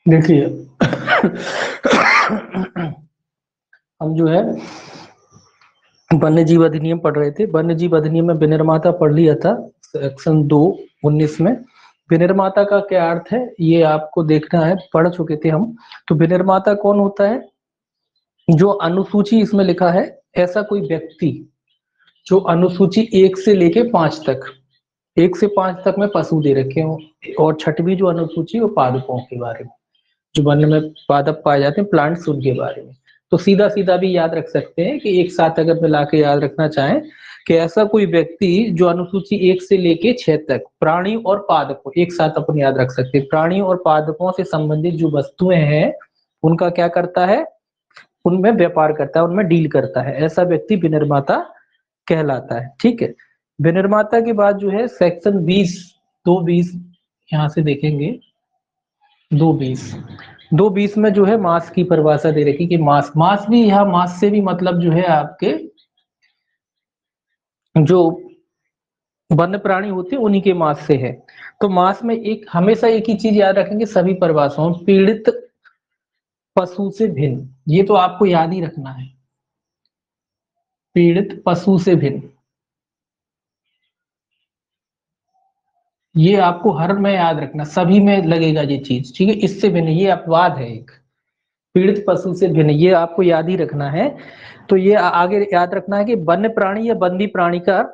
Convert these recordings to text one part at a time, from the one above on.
देखिए हम जो है वन्य जीव अधिनियम पढ़ रहे थे। वन्य जीव अधिनियम में विनिर्माता पढ़ लिया था, सेक्शन 2(19) में। विनिर्माता का क्या अर्थ है ये आपको देखना है, पढ़ चुके थे हम। तो विनिर्माता कौन होता है? जो अनुसूची इसमें लिखा है, ऐसा कोई व्यक्ति जो अनुसूची 1 से लेके 5 तक, 1 से 5 तक में पशु दे रखे हो, और छठवीं जो अनुसूची वो पादपों के बारे में, जो वन में पादप पाए जाते हैं, प्लांट्स, उनके बारे में। तो सीधा सीधा भी याद रख सकते हैं कि एक साथ अगर मिला के याद रखना चाहें कि ऐसा कोई व्यक्ति जो अनुसूची 1 से लेके 6 तक प्राणी और पादपों, एक साथ अपन याद रख सकते हैं, प्राणी और पादपों से संबंधित जो वस्तुएं हैं उनका क्या करता है, उनमें व्यापार करता है, उनमें डील करता है, ऐसा व्यक्ति विनिर्माता कहलाता है। ठीक है। विनिर्माता के बाद जो है सेक्शन 20, 2(20) यहाँ से देखेंगे, 2(20) में जो है मांस की परिभाषा दे रखी कि मांस भी, यहाँ मांस से भी मतलब जो है आपके जो वन्य प्राणी होते हैं उन्हीं के मांस से है। तो मांस में एक हमेशा एक ही चीज याद रखेंगे सभी परिभाषाओं, पीड़ित पशु से भिन्न, ये तो आपको याद ही रखना है, पीड़ित पशु से भिन्न, ये आपको हर में याद रखना, सभी में लगेगा ये चीज। ठीक है, इससे भिन्न, ये अपवाद है एक, पीड़ित पशु से भिन्न, ये आपको याद ही रखना है। तो ये आगे याद रखना है कि वन्य प्राणी या बंदी प्राणी का,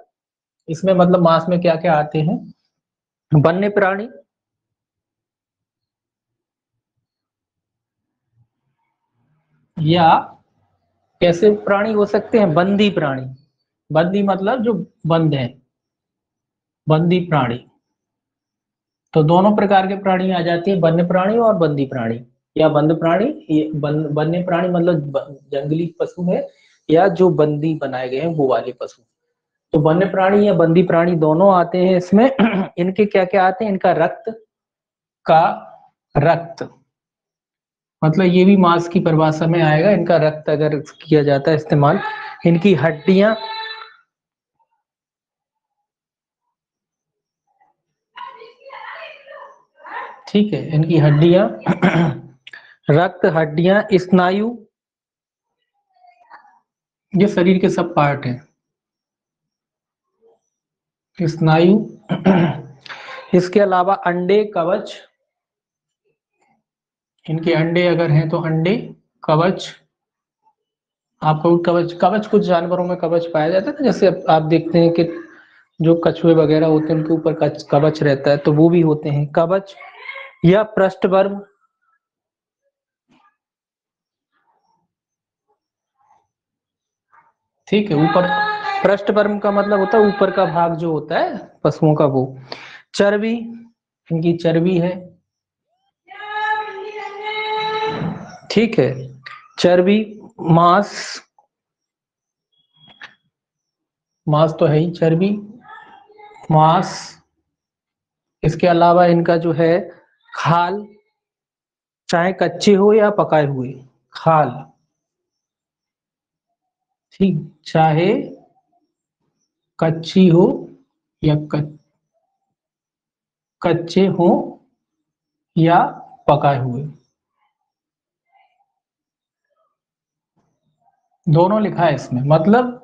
इसमें मतलब मांस में क्या क्या आते हैं। वन्य प्राणी या कैसे प्राणी हो सकते हैं, बंदी प्राणी, बंदी मतलब जो बंद है, बंदी प्राणी। तो दोनों प्रकार के प्राणी आ जाती है, वन्य प्राणी और बंदी प्राणी या बंद प्राणी। ये वन्य प्राणी मतलब जंगली पशु है, या जो बंदी बनाए गए हैं वो वाले पशु। तो वन्य प्राणी या बंदी प्राणी दोनों आते हैं इसमें। इनके क्या क्या आते हैं, इनका रक्त का, रक्त मतलब ये भी मांस की परिभाषा में आएगा, इनका रक्त अगर किया जाता है इस्तेमाल। इनकी हड्डियां, ठीक है, इनकी हड्डियां रक्त, हड्डियां, स्नायु, ये शरीर के सब पार्ट हैं, स्नायु। इसके अलावा अंडे, कवच, इनके अंडे अगर हैं तो अंडे, कवच। आपको कवच, कवच कुछ जानवरों में कवच पाया जाता है ना, जैसे आप देखते हैं कि जो कछुए वगैरह होते हैं उनके ऊपर कवच रहता है, तो वो भी होते हैं कवच। या पृष्ठवर्म, ठीक है, ऊपर, पृष्ठवर्म का मतलब होता है ऊपर का भाग जो होता है पशुओं का, वो। चर्बी, इनकी चर्बी है, ठीक है, चर्बी। मांस, मांस तो है ही, चर्बी, मांस। इसके अलावा इनका जो है खाल, चाहे कच्चे हो या पकाए हुए, खाल, ठीक, चाहे कच्ची हो या कच्चे हो या पकाए हुए, दोनों लिखा है इसमें। मतलब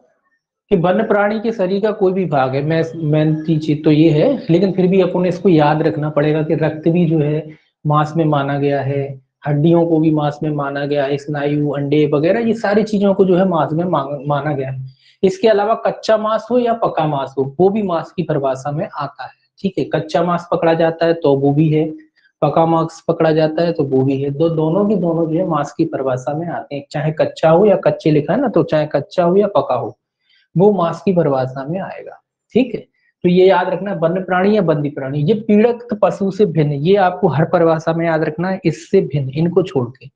कि वन्य प्राणी के शरीर का कोई भी भाग है, मैं मेन चीज तो ये है, लेकिन फिर भी अपन इसको याद रखना पड़ेगा कि रक्त भी जो है मांस में माना गया है, हड्डियों को भी मांस में माना गया है, स्नायु, अंडे वगैरह, ये सारी चीजों को जो है मांस में माना गया है। इसके अलावा कच्चा मांस हो या पका मांस हो, वो भी मांस की परिभाषा में आता है। ठीक है, कच्चा मांस पकड़ा जाता है तो वो भी है, पका मांस पकड़ा जाता है तो वो भी है, दोनों की दोनों जो है मांस की परिभाषा में आते हैं, चाहे कच्चा हो या कच्चे लिखा है ना, तो चाहे कच्चा हो या पका हो, वो मांस की परिभाषा में आएगा। ठीक है, तो ये याद रखना, वन्य प्राणी या बंदी प्राणी, ये पीड़ित पशु से भिन्न, ये आपको हर परिभाषा में याद रखना है, इससे भिन्न, इनको छोड़ के,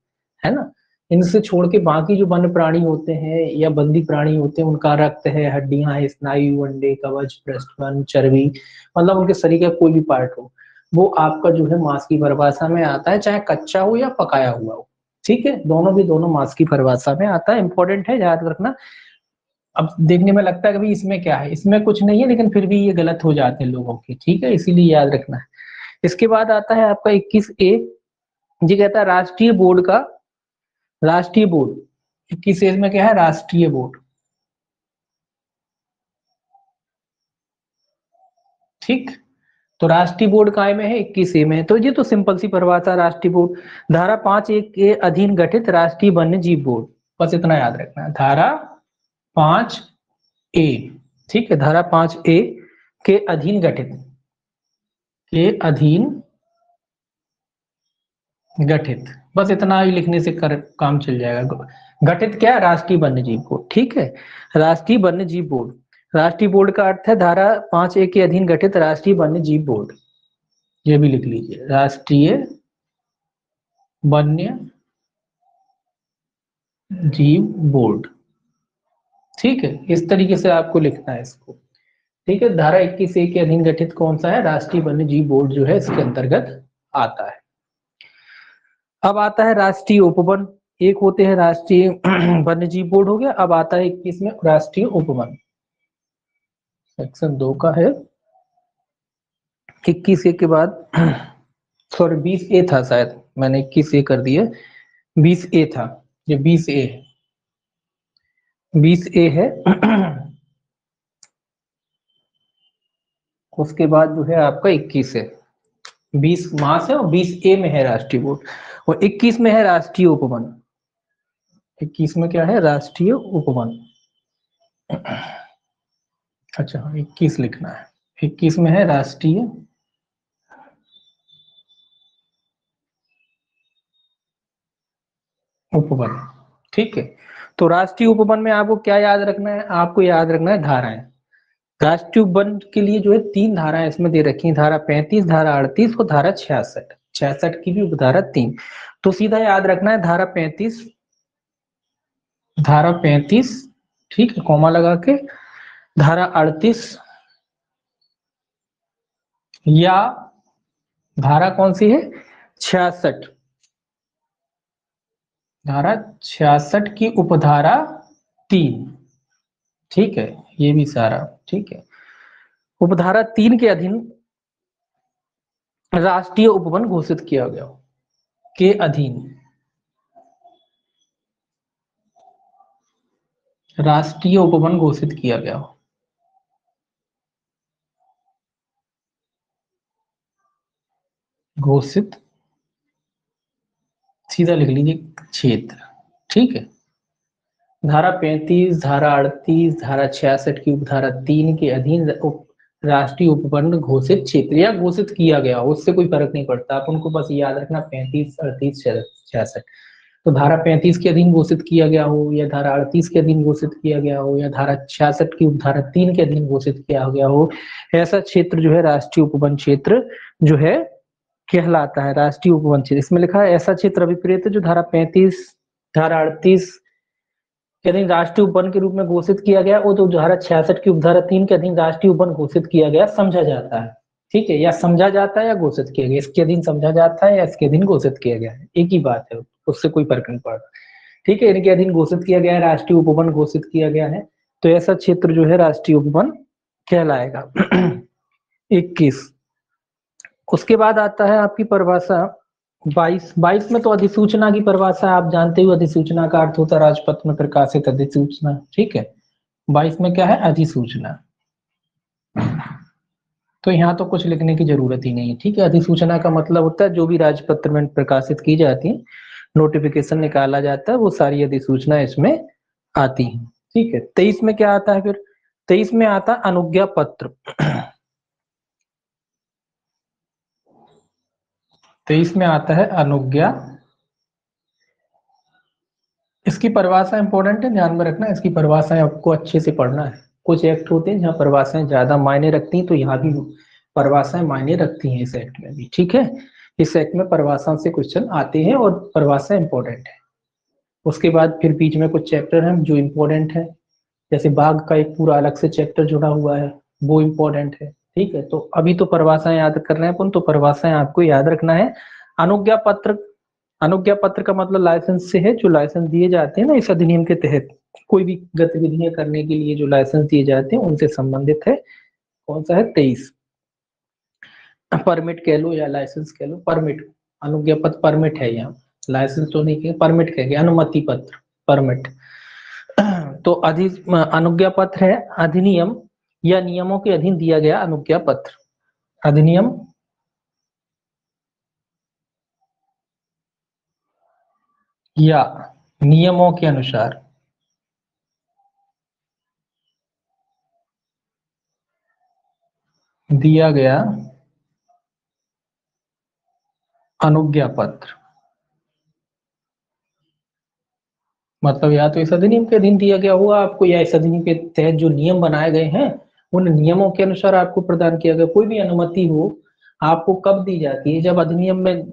है ना, इनसे छोड़ के बाकी जो वन्य प्राणी होते हैं या बंदी प्राणी होते हैं, उनका रक्त है, हड्डियां है, स्नायु, अंडे, कवच, पृष्ठवन, चर्बी, मतलब उनके शरीर का कोई भी पार्ट हो, वो आपका जो है मांस की परिभाषा में आता है, चाहे कच्चा हो या पकाया हुआ हो। ठीक है, दोनों भी दोनों मांस की परिभाषा में आता है, इंपॉर्टेंट है, याद रखना। अब देखने में लगता है कि भाई इसमें क्या है, इसमें कुछ नहीं है, लेकिन फिर भी ये गलत हो जाते हैं लोगों के, ठीक है, इसीलिए याद रखना है। इसके बाद आता है आपका 21A, जी कहता है राष्ट्रीय बोर्ड का, राष्ट्रीय बोर्ड 21 में क्या है, राष्ट्रीय बोर्ड, ठीक। तो राष्ट्रीय बोर्ड काय में है, 21 में है। तो ये तो सिंपल सी परिभाषा, राष्ट्रीय बोर्ड। धारा 5(1) के अधीन गठित राष्ट्रीय वन्य जीव बोर्ड, बस इतना याद रखना है, धारा 5(a), ठीक है, धारा 5(a) के अधीन गठित, के अधीन गठित, बस इतना ही लिखने से काम चल जाएगा। गठित क्या है, राष्ट्रीय वन्य जीव बोर्ड, ठीक है, राष्ट्रीय वन्य जीव बोर्ड। राष्ट्रीय बोर्ड का अर्थ है धारा 5(a) के अधीन गठित राष्ट्रीय वन्य जीव बोर्ड, ये भी लिख लीजिए, राष्ट्रीय वन्य जीव बोर्ड, ठीक है, इस तरीके से आपको लिखना है इसको, ठीक है। धारा 21(a) के अधीन गठित कौन सा है, राष्ट्रीय वन्य जीव बोर्ड जो है इसके अंतर्गत आता है। अब आता है राष्ट्रीय उपवन, एक होते हैं राष्ट्रीय वन्य जीव बोर्ड हो गया, अब आता है 21 में राष्ट्रीय उपवन, सेक्शन 2 का है, 21(a) के बाद सॉरी 20(a) था शायद, मैंने 21(a) कर दिया, 20(a) था, ये 20(a) है, 20(a) है। उसके बाद जो है आपका 21 है, 20 वहां से और 20(a) में है राष्ट्रीय बोर्ड, और 21 में है राष्ट्रीय उपवन, 21 में क्या है, राष्ट्रीय उपवन। अच्छा 21 लिखना है, 21 में है राष्ट्रीय उपवन, ठीक है। तो राष्ट्रीय उपवन में आपको क्या याद रखना है, आपको याद रखना है धाराएं। राष्ट्रीय उपवन के लिए जो है 3 धाराएं इसमें दे रखी हैं, धारा 35, धारा 38 और धारा 66, 66 की भी उपधारा 3। तो सीधा याद रखना है धारा 35, धारा 35, ठीक है, कॉमा लगा के, धारा 38 या धारा कौन सी है, 66, धारा 66 की उपधारा 3, ठीक है, ये भी सारा ठीक है। उपधारा 3 के अधीन राष्ट्रीय उपवन घोषित किया गया हो, के अधीन राष्ट्रीय उपवन घोषित किया गया हो, घोषित, सीधा लिख लीजिए क्षेत्र, ठीक है। धारा 35, धारा 38, धारा 66 की उपधारा 3 के अधीन राष्ट्रीय उपवन घोषित क्षेत्र या घोषित किया गया हो, उससे कोई फर्क नहीं पड़ता, आप उनको बस याद रखना 35, 38, 66। तो धारा 35 के अधीन घोषित किया गया हो, या धारा 38 के अधीन घोषित किया गया हो, या धारा 66 की उपधारा 3 के अधीन घोषित किया गया हो, ऐसा क्षेत्र जो है राष्ट्रीय उपवन क्षेत्र जो है कहलाता है, राष्ट्रीय उपवन क्षेत्र। इसमें लिखा है ऐसा क्षेत्र अभिप्रेत जो धारा 35, धारा 38 के अधीन राष्ट्रीय उपवन के रूप में घोषित किया गया, और तो धारा 66 की उपधारा 3 के अधीन राष्ट्रीय उपवन घोषित किया गया समझा जाता है, ठीक है, या समझा जाता है या घोषित किया गया, इसके अधीन समझा जाता है या इसके अधीन घोषित किया गया है, एक ही बात है, उससे कोई फर्क नहीं पड़ता, ठीक है। इनके अधीन घोषित किया गया है, राष्ट्रीय उपवन घोषित किया गया है, तो ऐसा क्षेत्र जो है राष्ट्रीय उपवन कहलाएगा। 21, उसके बाद आता है आपकी परिभाषा 22 में तो अधिसूचना की परिभाषा आप जानते हो, अधिसूचना का अर्थ होता है राजपत्र में प्रकाशित अधिसूचना, ठीक है। 22 में क्या है, अधिसूचना, तो यहाँ तो कुछ लिखने की जरूरत ही नहीं है, ठीक है। अधिसूचना का मतलब होता है जो भी राजपत्र में प्रकाशित की जाती है, नोटिफिकेशन निकाला जाता है, वो सारी अधिसूचना इसमें आती है, ठीक है। 23 में क्या आता है फिर, 23 में आता है अनुज्ञा पत्र। 23 में आता है अनुज्ञा, इसकी परिभाषा इंपॉर्टेंट है, ध्यान में रखना, इसकी परिभाषाएं आपको अच्छे से पढ़ना है। कुछ एक्ट होते हैं जहाँ परिभाषाएं ज्यादा मायने रखती हैं, तो यहाँ भी परिभाषाएं मायने रखती हैं इस एक्ट में भी, ठीक है। इस एक्ट में परिभाषाओं से क्वेश्चन आते हैं और परिभाषा इंपॉर्टेंट है। उसके बाद फिर बीच में कुछ चैप्टर हैं जो इंपॉर्टेंट है, जैसे बाघ का एक पूरा अलग से चैप्टर जुड़ा हुआ है, वो इंपॉर्टेंट है, ठीक है। तो अभी तो परिभाषाएं याद कर रहे हैं अपन, तो परिभाषाएं आपको याद रखना है। अनुज्ञा पत्र, अनुज्ञा पत्र का मतलब लाइसेंस से है, जो लाइसेंस दिए जाते हैं ना इस अधिनियम के तहत, कोई भी गतिविधियां करने के लिए जो लाइसेंस दिए जाते हैं उनसे संबंधित है। कौन सा है, 23, परमिट कह लो या लाइसेंस कह लो, परमिट, अनुज्ञा पत्र परमिट है, यहाँ लाइसेंस तो नहीं, परमिट कहेंगे, अनुमति पत्र, परमिट। तो अनुज्ञा पत्र है अधिनियम या नियमों के अधीन दिया गया अनुज्ञा पत्र, अधिनियम या नियमों के अनुसार दिया गया अनुज्ञा पत्र, मतलब या तो इस अधिनियम के अधीन दिया गया हुआ आपको, या इस अधिनियम के तहत जो नियम बनाए गए हैं उन नियमों के अनुसार आपको प्रदान किया गया। कोई भी अनुमति हो आपको कब दी जाती है, जब अधिनियम में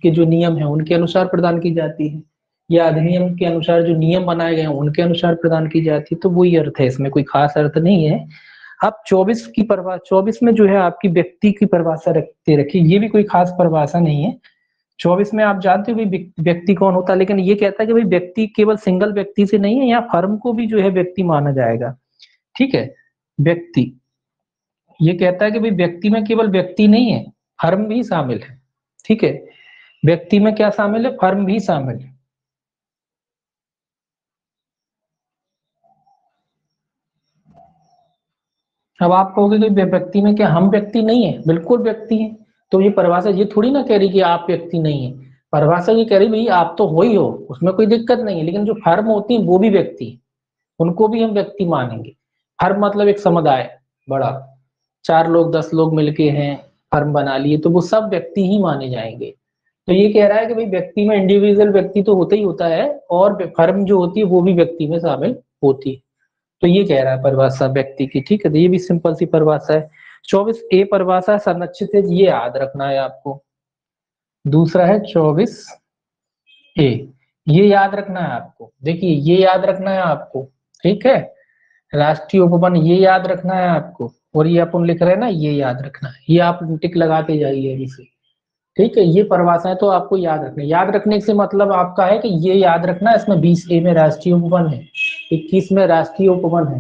के जो नियम है उनके अनुसार प्रदान की जाती है, या अधिनियम के अनुसार जो नियम बनाए गए हैं उनके अनुसार प्रदान की जाती है। तो वही अर्थ है, इसमें कोई खास अर्थ नहीं है। अब 24 की परिभाषा, 24 में जो है आपकी व्यक्ति की परिभाषा रखते रखिए, ये भी कोई खास परिभाषा नहीं है। 24 में आप जानते हो भाई व्यक्ति कौन होता है, लेकिन ये कहता है कि भाई व्यक्ति केवल सिंगल व्यक्ति से नहीं है, यहाँ फर्म को भी जो है व्यक्ति माना जाएगा। ठीक है, व्यक्ति, ये कहता है कि भाई व्यक्ति में केवल व्यक्ति नहीं है, फर्म भी शामिल है। ठीक है, व्यक्ति में क्या शामिल है, फर्म भी शामिल है। अब आप कहोगे कि व्यक्ति में क्या हम व्यक्ति नहीं है, बिल्कुल व्यक्ति है। तो ये परिभाषा ये थोड़ी ना कह रही कि आप व्यक्ति नहीं है, परिभाषा ये कह रही भाई आप तो हो ही हो, उसमें कोई दिक्कत नहीं है, लेकिन जो फर्म होती है वो भी व्यक्ति है, उनको भी हम व्यक्ति मानेंगे। फर्म मतलब एक समुदाय बड़ा, 4 लोग 10 लोग मिलके हैं, फर्म बना लिए, तो वो सब व्यक्ति ही माने जाएंगे। तो ये कह रहा है कि भाई व्यक्ति में इंडिविजुअल व्यक्ति तो होता ही होता है, और फर्म जो होती है वो भी व्यक्ति में शामिल होती है। तो ये कह रहा है परिभाषा व्यक्ति की। ठीक है, तो ये भी सिंपल सी परिभाषा है। 24A परिभाषा संरक्षित है, ये याद रखना है आपको। दूसरा है 24A, ये याद रखना है आपको। देखिए ये याद रखना है आपको, ठीक है। राष्ट्रीय उपवन ये याद रखना है आपको, और ये अपन लिख रहे हैं ना, ये याद रखना है, ये आप टिक लगाते जाइए इसे। ठीक है, ये परिभाषाएं तो आपको याद रखना। याद रखने से मतलब आपका है कि ये याद रखना, इसमें 20A में राष्ट्रीय उपवन है, 21 में राष्ट्रीय उपवन है,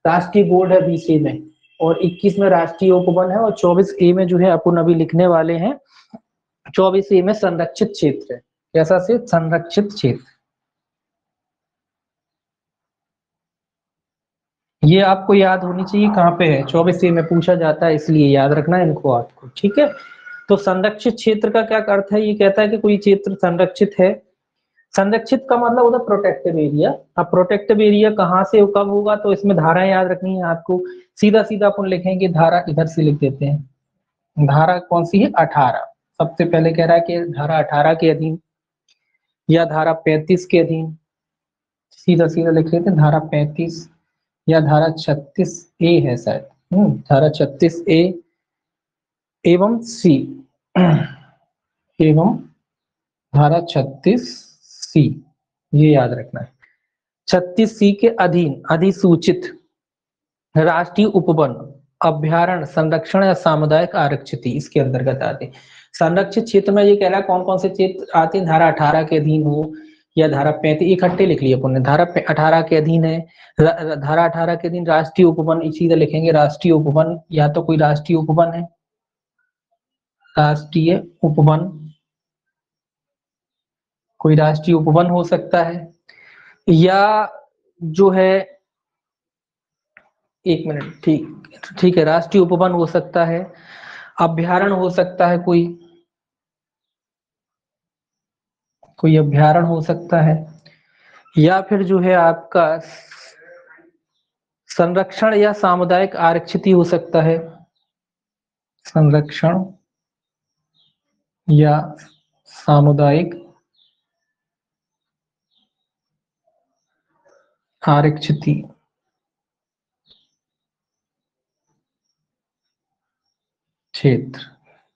राष्ट्रीय बोर्ड है 20A में, और 21 में राष्ट्रीय उपवन है, और 24A में जो है अपन अभी लिखने वाले हैं, 24A में संरक्षित क्षेत्र है। कैसा से, संरक्षित क्षेत्र। ये आपको याद होनी चाहिए, कहाँ पे है, 24A में पूछा जाता है, इसलिए याद रखना है इनको आपको। ठीक है, तो संरक्षित क्षेत्र का क्या अर्थ है, ये कहता है कि कोई क्षेत्र संरक्षित है। संरक्षित का मतलब होता है प्रोटेक्टिव एरिया। अब प्रोटेक्टिव एरिया कहाँ से कब होगा, तो इसमें धारा याद रखनी है आपको। सीधा सीधा अपन लिखेंगे, धारा इधर से लिख देते हैं। धारा कौन सी है, 18। सबसे पहले कह रहा है कि धारा 18 के अधीन, या धारा 35 के अधीन, सीधा सीधा लिख लेते हैं, धारा 35 या धारा 36A है शायद, धारा 36A एवं सी, एवं धारा 36C, ये याद रखना है। 36C के अधीन अधिसूचित राष्ट्रीय उपवन, अभ्यारण्य, संरक्षण या सामुदायिक आरक्षित इसके अंतर्गत आते हैं। संरक्षित क्षेत्र में ये कह रहा है कौन कौन से क्षेत्र आते हैं, धारा 18 के अधीन हो या धारा 35, इकट्ठे लिख लिए अपन ने, धारा 18 के अधीन है। धारा 18 के अधीन राष्ट्रीय उपवन, इसी तरह लिखेंगे राष्ट्रीय उपवन, या तो कोई राष्ट्रीय उपवन है, राष्ट्रीय उपवन, कोई राष्ट्रीय उपवन हो सकता है, या जो है, एक मिनट, ठीक है, राष्ट्रीय उपवन हो सकता है, अभ्यारण्य हो सकता है, कोई अभ्यारण्य हो सकता है, या फिर जो है आपका संरक्षण या सामुदायिक आरक्षित हो सकता है, संरक्षण या सामुदायिक आरक्षित क्षेत्र।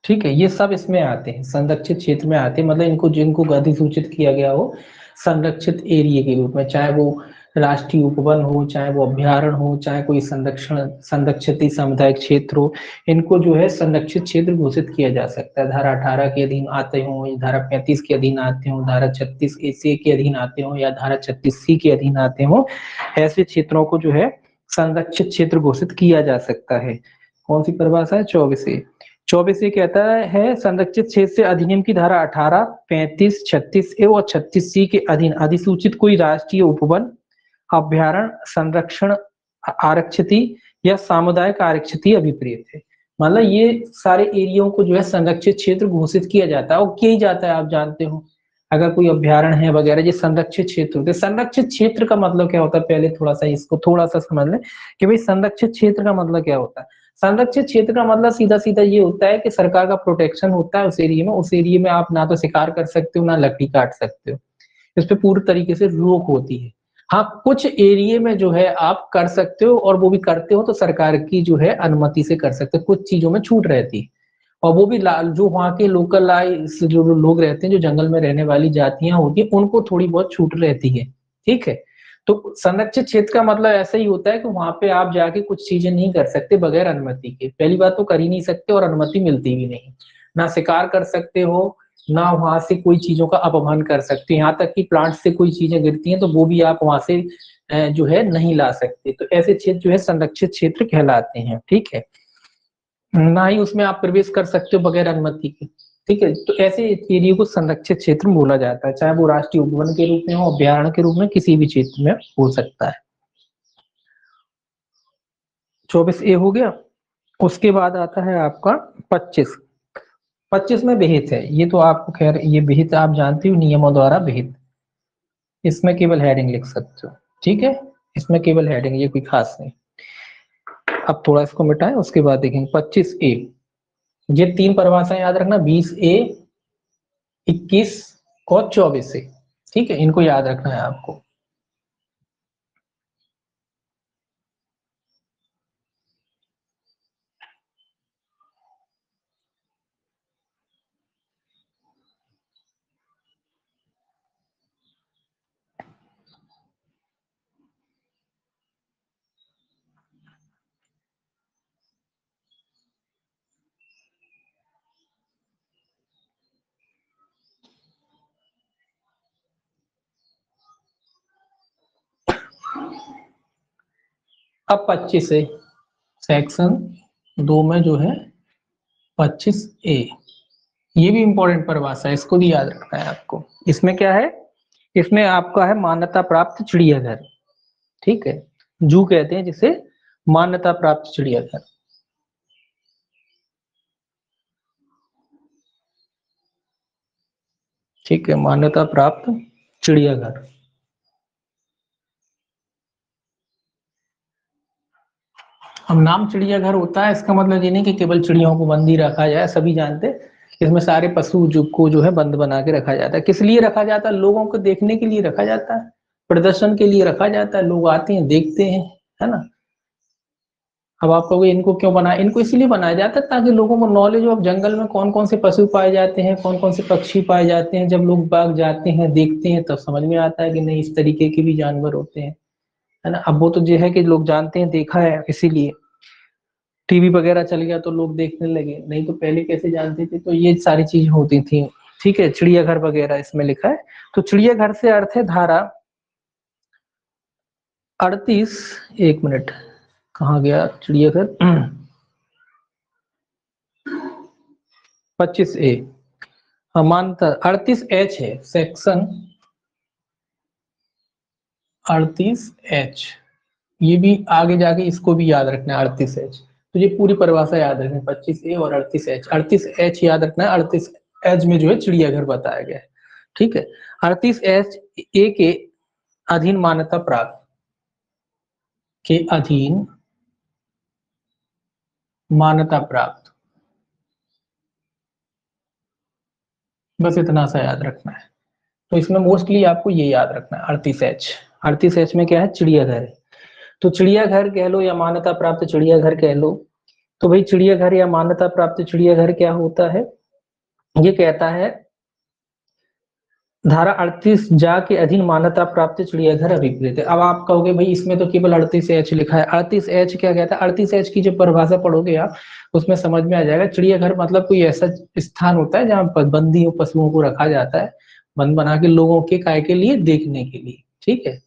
ठीक है, ये सब इसमें आते हैं, संरक्षित क्षेत्र में आते हैं, मतलब इनको जिनको अधिसूचित किया गया हो संरक्षित एरिया के रूप में, चाहे वो राष्ट्रीय उपवन हो, चाहे वो अभ्यारण्य हो, चाहे कोई संरक्षित सामुदायिक क्षेत्र हो, इनको जो है संरक्षित क्षेत्र घोषित किया जा सकता है। धारा 18 के अधीन आते हो, धारा 35 के अधीन आते हो, धारा 36A के अधीन आते हो, या धारा 36C के अधीन आते हो, ऐसे क्षेत्रों को जो है संरक्षित क्षेत्र घोषित किया जा सकता है। कौन सी परिभाषा है, 24A। 24 ये कहता है संरक्षित क्षेत्र से अधिनियम की धारा 18, 35, 36A और 36C के अधीन अधिसूचित कोई राष्ट्रीय उपवन, अभ्यारण्य, संरक्षण, आरक्षित या सामुदायिक आरक्षित अभिप्रेत है। मतलब ये सारे एरियो को जो है संरक्षित क्षेत्र घोषित किया जाता है और किया ही जाता है। आप जानते हो अगर कोई अभ्यारण्य है वगैरह, ये संरक्षित क्षेत्र होते हैं। संरक्षित क्षेत्र का मतलब क्या होता है, पहले थोड़ा सा इसको थोड़ा सा समझ लें कि भाई संरक्षित क्षेत्र का मतलब क्या होता है। संरक्षित क्षेत्र का मतलब सीधा सीधा ये होता है कि सरकार का प्रोटेक्शन होता है उस एरिया में। उस एरिया में आप ना तो शिकार कर सकते हो ना लकड़ी काट सकते हो, इस पे पूरी तरीके से रोक होती है। हाँ, कुछ एरिया में जो है आप कर सकते हो और वो भी करते हो तो सरकार की जो है अनुमति से कर सकते हो, कुछ चीजों में छूट रहती है। और वो भी जो वहाँ के लोकल जो लोग रहते हैं, जो जंगल में रहने वाली जातियां होती है, उनको थोड़ी बहुत छूट रहती है। ठीक है, तो संरक्षित क्षेत्र का मतलब ऐसा ही होता है कि वहां पे आप जाके कुछ चीजें नहीं कर सकते बगैर अनुमति के। पहली बात तो कर ही नहीं सकते और अनुमति मिलती भी नहीं। ना शिकार कर सकते हो, ना वहां से कोई चीजों का अपहरण कर सकते, यहाँ तक कि प्लांट से कोई चीजें गिरती हैं तो वो भी आप वहां से जो है नहीं ला सकते। तो ऐसे क्षेत्र जो है संरक्षित क्षेत्र कहलाते हैं। ठीक है, ना ही उसमें आप प्रवेश कर सकते हो बगैर अनुमति के। ठीक है, तो ऐसे एरिया को संरक्षित क्षेत्र बोला जाता है, चाहे वो राष्ट्रीय उपवन के रूप में हो, अभ्यारण्य के रूप में, किसी भी क्षेत्र में हो सकता है। 24A हो गया। उसके बाद आता है आपका 25। 25 में विहित है। ये तो आपको खैर ये विहित आप जानते हो, नियमों द्वारा विहित। इसमें केवल हेडिंग लिख सकते हो। ठीक है, इसमें केवल हेडिंग, ये कोई खास नहीं। अब थोड़ा इसको मिटाएं, उसके बाद देखेंगे 25A। ये तीन परिभाषाएं याद रखना, 20A, 21 और 24A। ठीक है, इनको याद रखना है आपको। अब 25A सेक्शन 2 में जो है 25A, ये भी इंपॉर्टेंट परिभाषा है, इसको भी याद रखना है आपको। इसमें क्या है, इसमें आपका है मान्यता प्राप्त चिड़ियाघर। ठीक है, जू कहते हैं जिसे, मान्यता प्राप्त चिड़ियाघर। ठीक है, मान्यता प्राप्त चिड़ियाघर। अब नाम चिड़ियाघर होता है, इसका मतलब ये नहीं कि केवल चिड़ियों को बंदी रखा जाए, सभी जानते हैं इसमें सारे पशु जो को जो है बंद बना के रखा जाता है। किस लिए रखा जाता है, लोगों को देखने के लिए रखा जाता है, प्रदर्शन के लिए रखा जाता है, लोग आते हैं देखते हैं, है ना। अब आप कहोगे इनको क्यों बनाया, इनको इसलिए बनाया जाता है ताकि लोगों को नॉलेज हो जंगल में कौन कौन से पशु पाए जाते हैं, कौन कौन से पक्षी पाए जाते हैं। जब लोग बाग जाते हैं देखते हैं तब समझ में आता है कि नहीं इस तरीके के भी जानवर होते हैं, है ना। अब वो तो ये है कि लोग जानते हैं, देखा है, इसीलिए टीवी वगैरह चल गया तो लोग देखने लगे, नहीं तो पहले कैसे जानते थे। तो ये सारी चीज होती थी। ठीक है, चिड़ियाघर वगैरह इसमें लिखा है। तो चिड़ियाघर से अर्थ है धारा 38, एक मिनट कहाँ गया चिड़ियाघर, 25A समांतर 38H है, सेक्शन 38H। ये भी आगे जाके इसको भी याद रखना है 38H। तो ये पूरी परिभाषा याद रखना है, 25A और 38H। 38H याद रखना है, 38H में जो है चिड़ियाघर बताया गया है। ठीक है, 38H के अधीन मान्यता प्राप्त, के अधीन मान्यता प्राप्त, बस इतना सा याद रखना है। तो इसमें मोस्टली आपको ये याद रखना है 38H। 38H में क्या है, चिड़ियाघर है। तो चिड़ियाघर कह लो या मान्यता प्राप्त चिड़ियाघर कह लो। तो भाई चिड़ियाघर या मान्यता प्राप्त चिड़ियाघर क्या होता है, ये कहता है धारा 38 जा के अधीन मान्यता प्राप्त चिड़ियाघर अभिप्रेत है। अब आप कहोगे भाई इसमें तो केवल 38H लिखा है। 38H क्या कहता है, 38H की जब परिभाषा पढ़ोगे आप उसमें समझ में आ जाएगा। चिड़ियाघर मतलब कोई ऐसा स्थान होता है जहाँ बंदी पशुओं को रखा जाता है, बंद बना के लोगों के काय के लिए, देखने के लिए। ठीक है,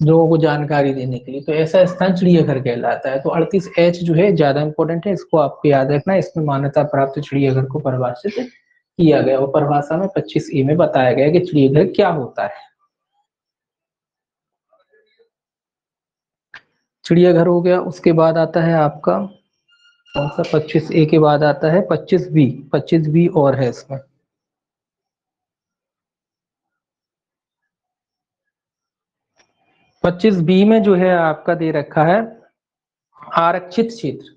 लोगों को जानकारी देने के लिए, तो ऐसा स्थान चिड़ियाघर कहलाता है। तो 38H जो है ज्यादा इंपॉर्टेंट है, इसको आपको याद रखना है। इसमें मान्यता प्राप्त चिड़ियाघर को परिभाषित किया गया, और परिभाषा में 25A में बताया गया कि चिड़ियाघर क्या होता है। चिड़ियाघर हो गया, उसके बाद आता है आपका कौन सा, 25A के बाद आता है 25B। 25B और है इसमें। 25B में जो है आपका दे रखा है आरक्षित क्षेत्र।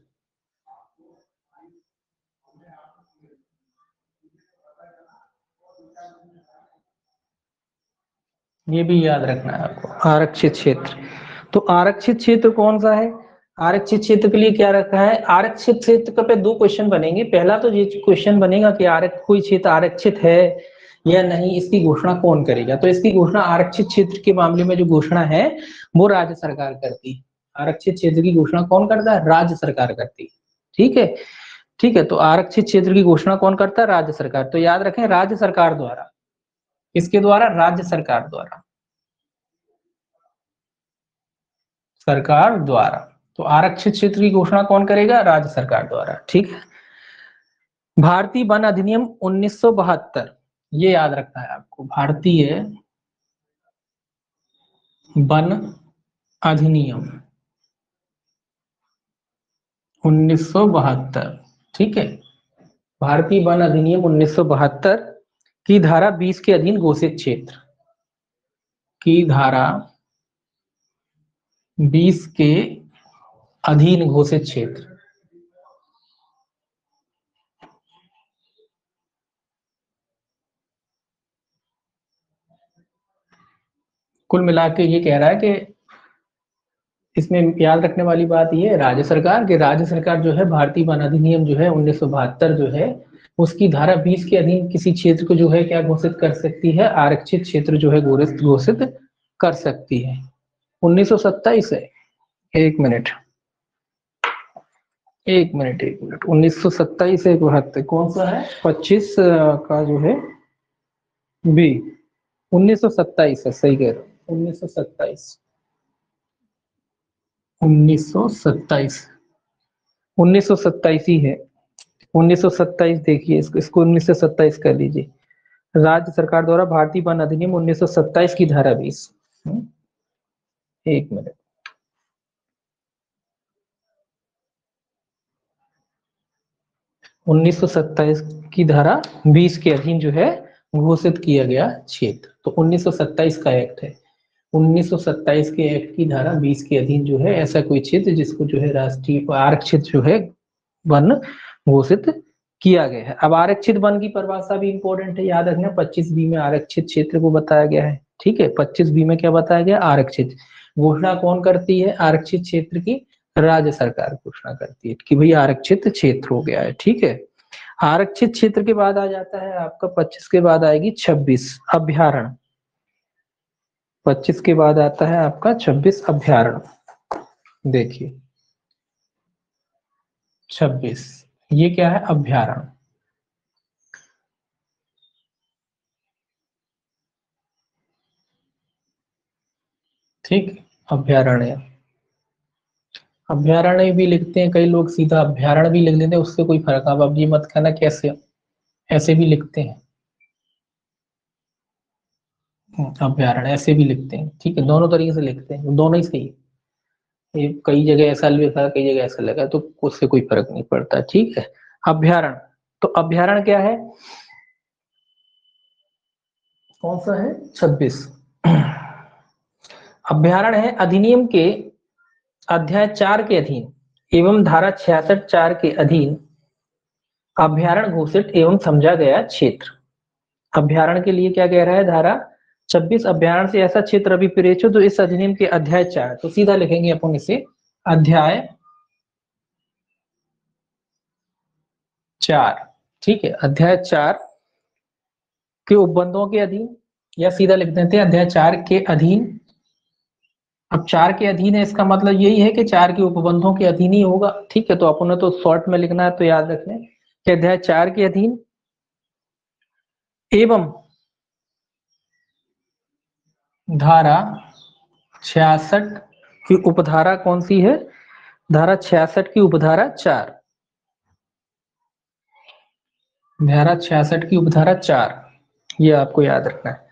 ये भी याद रखना है आपको, आरक्षित क्षेत्र। तो आरक्षित क्षेत्र कौन सा है, आरक्षित क्षेत्र के लिए क्या रखा है, आरक्षित क्षेत्र पे दो क्वेश्चन बनेंगे। पहला तो ये क्वेश्चन बनेगा कि कोई क्षेत्र आरक्षित है या नहीं, इसकी घोषणा कौन करेगा। तो इसकी घोषणा आरक्षित क्षेत्र के मामले में जो घोषणा है वो राज्य सरकार करती है। आरक्षित क्षेत्र की घोषणा कौन करता है, राज्य सरकार करती है। ठीक है, ठीक है। तो आरक्षित क्षेत्र की घोषणा कौन करता है, राज्य सरकार। तो याद रखें, राज्य सरकार द्वारा। किसके द्वारा, राज्य सरकार द्वारा, सरकार द्वारा। तो आरक्षित क्षेत्र की घोषणा कौन करेगा, राज्य सरकार द्वारा। ठीक है। भारतीय वन अधिनियम 1972, ये याद रखना है आपको, भारतीय वन अधिनियम 1972। ठीक है, भारतीय वन अधिनियम 1972 की धारा 20 के अधीन घोषित क्षेत्र, की धारा 20 के अधीन घोषित क्षेत्र। कुल मिला के ये कह रहा है कि इसमें याद रखने वाली बात ये है, राज्य सरकार के, राज्य सरकार जो है भारतीय वन अधिनियम जो है 1972 जो है उसकी धारा 20 के अधीन किसी क्षेत्र को जो है क्या घोषित कर सकती है, आरक्षित क्षेत्र जो है घोषित कर सकती है। 1927 है, एक मिनट, एक मिनट, एक मिनट, 1927 एक 72 कौन सा है, 25 का जो है बी, 1927 है, सही कह रहा हूँ, 1927, 1927, 1927 ही है। 1927 देखिए, इसको 1927 कर लीजिए। राज्य सरकार द्वारा भारतीय वन अधिनियम 1927 की धारा 20। एक मिनट, 1927 की धारा 20 के अधीन जो है घोषित किया गया क्षेत्र। तो 1927 का एक्ट है, 1927 के एक्ट की धारा 20 के अधीन जो है ऐसा कोई क्षेत्र जिसको जो है राष्ट्रीय आरक्षित जो है वन घोषित किया गया है। अब आरक्षित वन की परिभाषा भी इंपॉर्टेंट है, याद रखना। 25B में आरक्षित क्षेत्र को बताया गया है। ठीक है, 25B में क्या बताया गया, आरक्षित। घोषणा कौन करती है आरक्षित क्षेत्र की, राज्य सरकार घोषणा करती है कि भाई आरक्षित क्षेत्र हो गया है। ठीक है, आरक्षित क्षेत्र के बाद आ जाता है आपका 25 के बाद आएगी 26 अभ्यारण्य। 25 के बाद आता है आपका 26 अभ्यारण्य। देखिए 26, ये क्या है, अभ्यारण्य। ठीक, अभ्यारण्य, अभ्यारण्य भी लिखते हैं कई लोग, सीधा अभ्यारण्य भी लिख लेते हैं, उससे कोई फर्क, अब ये मत कहना कैसे, ऐसे भी लिखते हैं। अभ्यारण्य ऐसे भी लिखते हैं, ठीक है, दोनों तरीके से लिखते हैं, दोनों ही सही है। ये कई जगह ऐसा लिखा, कई जगह ऐसा लगा, तो उससे कोई फर्क नहीं पड़ता। ठीक है, अभ्यारण्य। तो अभ्यारण्य क्या है, कौन सा है, 26। अभ्यारण्य है अधिनियम के अध्याय 4 के अधीन एवं धारा 66(4) के अधीन अभ्यारण्य घोषित एवं समझा गया क्षेत्र। अभ्यारण्य के लिए क्या कह रहा है, धारा 26, अभ्यारण्य से ऐसा क्षेत्र अभिप्रेत हो जो इस अधिनियम के अध्याय 4, तो सीधा लिखेंगे अपन इसे अध्याय 4। ठीक है, अध्याय 4 के उपबंधों के अधीन, या सीधा लिख देते हैं अध्याय 4 के अधीन। अब 4 के अधीन है, इसका मतलब यही है कि 4 के उपबंधों के अधीन ही होगा। ठीक है, तो अपन ने तो शॉर्ट में लिखना है, तो याद रखना कि अध्याय 4 के अधीन एवं धारा 66 की उपधारा कौन सी है? धारा 66 की उपधारा 4। धारा 66 की उपधारा 4, ये आपको याद रखना है।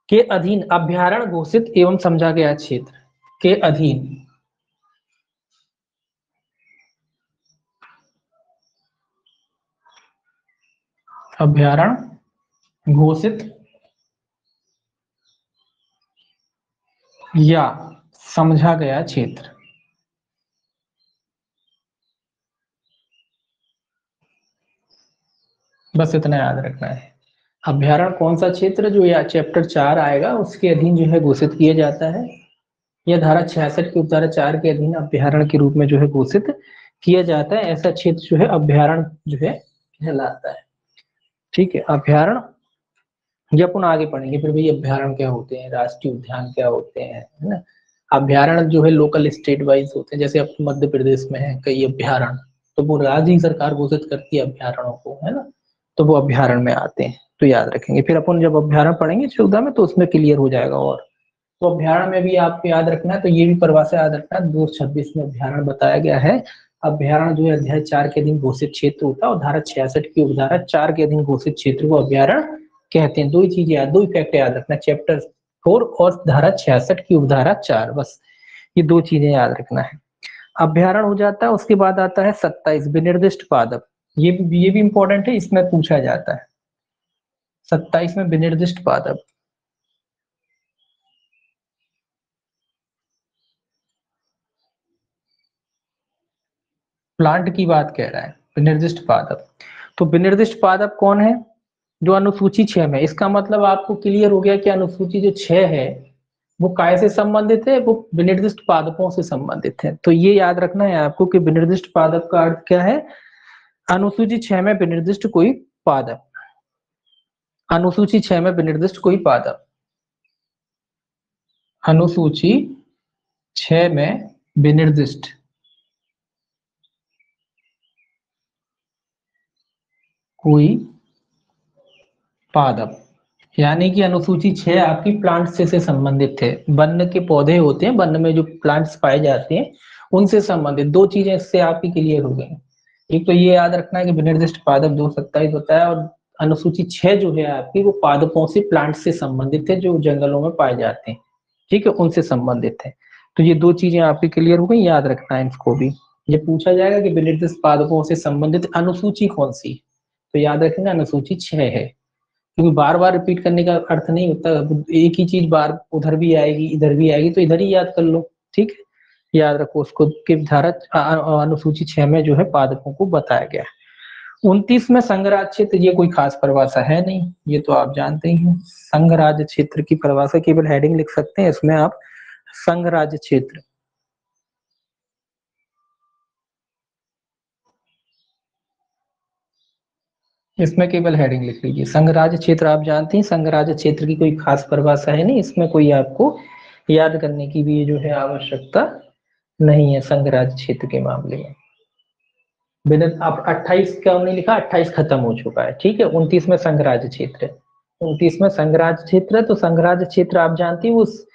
के अधीन अभ्यारण्य घोषित एवं समझा गया क्षेत्र के अधीन अभ्यारण्य घोषित या समझा गया क्षेत्र। बस इतना याद रखना है। अभ्यारण्य कौन सा क्षेत्र जो या चैप्टर 4 आएगा उसके अधीन जो है घोषित किया जाता है, यह धारा 66 की उपधारा 4 के अधीन अभ्यारण्य के रूप में जो है घोषित किया जाता है। ऐसा क्षेत्र जो है अभ्यारण्य जो है कहलाता है। ठीक है, अभ्यारण्य ये अपन आगे पढ़ेंगे फिर भाई अभ्यारण्य क्या होते हैं, राष्ट्रीय उद्यान क्या होते हैं, है ना। अभ्यारण्य जो है लोकल स्टेट वाइज होते हैं, जैसे अपने मध्य प्रदेश में है कई अभ्यारण्य, तो वो राज्य ही सरकार घोषित करती है अभ्यारण्यों को, है ना, तो वो अभ्यारण्य में आते हैं, तो याद रखेंगे। फिर अपन जब अभ्यारण्य पढ़ेंगे 14 में तो उसमें क्लियर हो जाएगा। और तो अभ्यारण्य में भी आपको याद रखना है, तो ये भी परिभाषा याद रखना है, 226 में अभ्यारण्य बताया गया है। अभ्यारण्य जो है अध्याय 4 के अधीन घोषित क्षेत्र होता है और धारा 66 की उपधारा 4 के अधीन घोषित क्षेत्र को अभ्यारण्य कहते हैं। दो ही चीजें याद, दो ही फैक्ट याद रखना, चैप्टर 4 और धारा 66 की उपधारा 4, बस ये दो चीजें याद रखना है। अभ्यारण्य हो जाता है, उसके बाद आता है 27 विनिर्दिष्ट पादप। ये भी इंपॉर्टेंट है, इसमें पूछा जाता है। 27 में विनिर्दिष्ट पादप, प्लांट की बात कह रहा है विनिर्दिष्ट पादप। तो विनिर्दिष्ट पादप कौन है? जो अनुसूची 6 में, इसका मतलब आपको क्लियर हो गया कि अनुसूची जो 6 है वो काय से संबंधित है, वो विनिर्दिष्ट पादपों से संबंधित है। तो ये याद रखना है आपको कि विनिर्दिष्ट पादप का अर्थ क्या है। अनुसूची 6 में विनिर्दिष्ट कोई पादप, अनुसूची 6 में विनिर्दिष्ट कोई पादप, अनुसूची 6 में विनिर्दिष्ट कोई पादप, यानी कि अनुसूची 6 आपकी प्लांट से संबंधित है। वन के पौधे होते हैं, वन में जो प्लांट्स पाए जाते हैं उनसे संबंधित दो चीजें इससे आपकी क्लियर हो गई। एक तो ये याद रखना है कि विनिर्दिष्ट पादप 227 होता है, और अनुसूची 6 जो है आपकी वो पादपों से, प्लांट से संबंधित है जो जंगलों में पाए जाते हैं, ठीक है, उनसे संबंधित है। तो ये दो चीजें आपकी क्लियर हो गई, याद रखना है इसको भी। ये पूछा जाएगा कि विनिर्दिष्ट पादपों से संबंधित अनुसूची कौन सी, तो याद रखेंगे अनुसूची 6 है। क्योंकि बार बार रिपीट करने का अर्थ नहीं होता, एक ही चीज बार उधर भी आएगी इधर भी आएगी, तो इधर ही याद कर लो, ठीक है। याद रखो उसको कि धारा अनुसूची 6 में जो है पादपों को बताया गया है। 29 में संघराज क्षेत्र, ये कोई खास परिभाषा है नहीं, ये तो आप जानते ही हैं। संघराज क्षेत्र की परिभाषा केवल हेडिंग लिख सकते हैं इसमें आप, संघराज क्षेत्र, इसमें केवल हेडिंग लिख लीजिए। संघराज क्षेत्र आप जानते हैं, संघराज क्षेत्र की कोई खास परिभाषा है नहीं, इसमें कोई आपको याद करने की भी जो है आवश्यकता नहीं है संघराज क्षेत्र के मामले में। बिना आप 28 का नहीं लिखा, 28 खत्म हो चुका है, ठीक है। 29 में संघराज क्षेत्र है, 29 में संघराज क्षेत्र है। तो संघराज क्षेत्र आप जानती हैं उस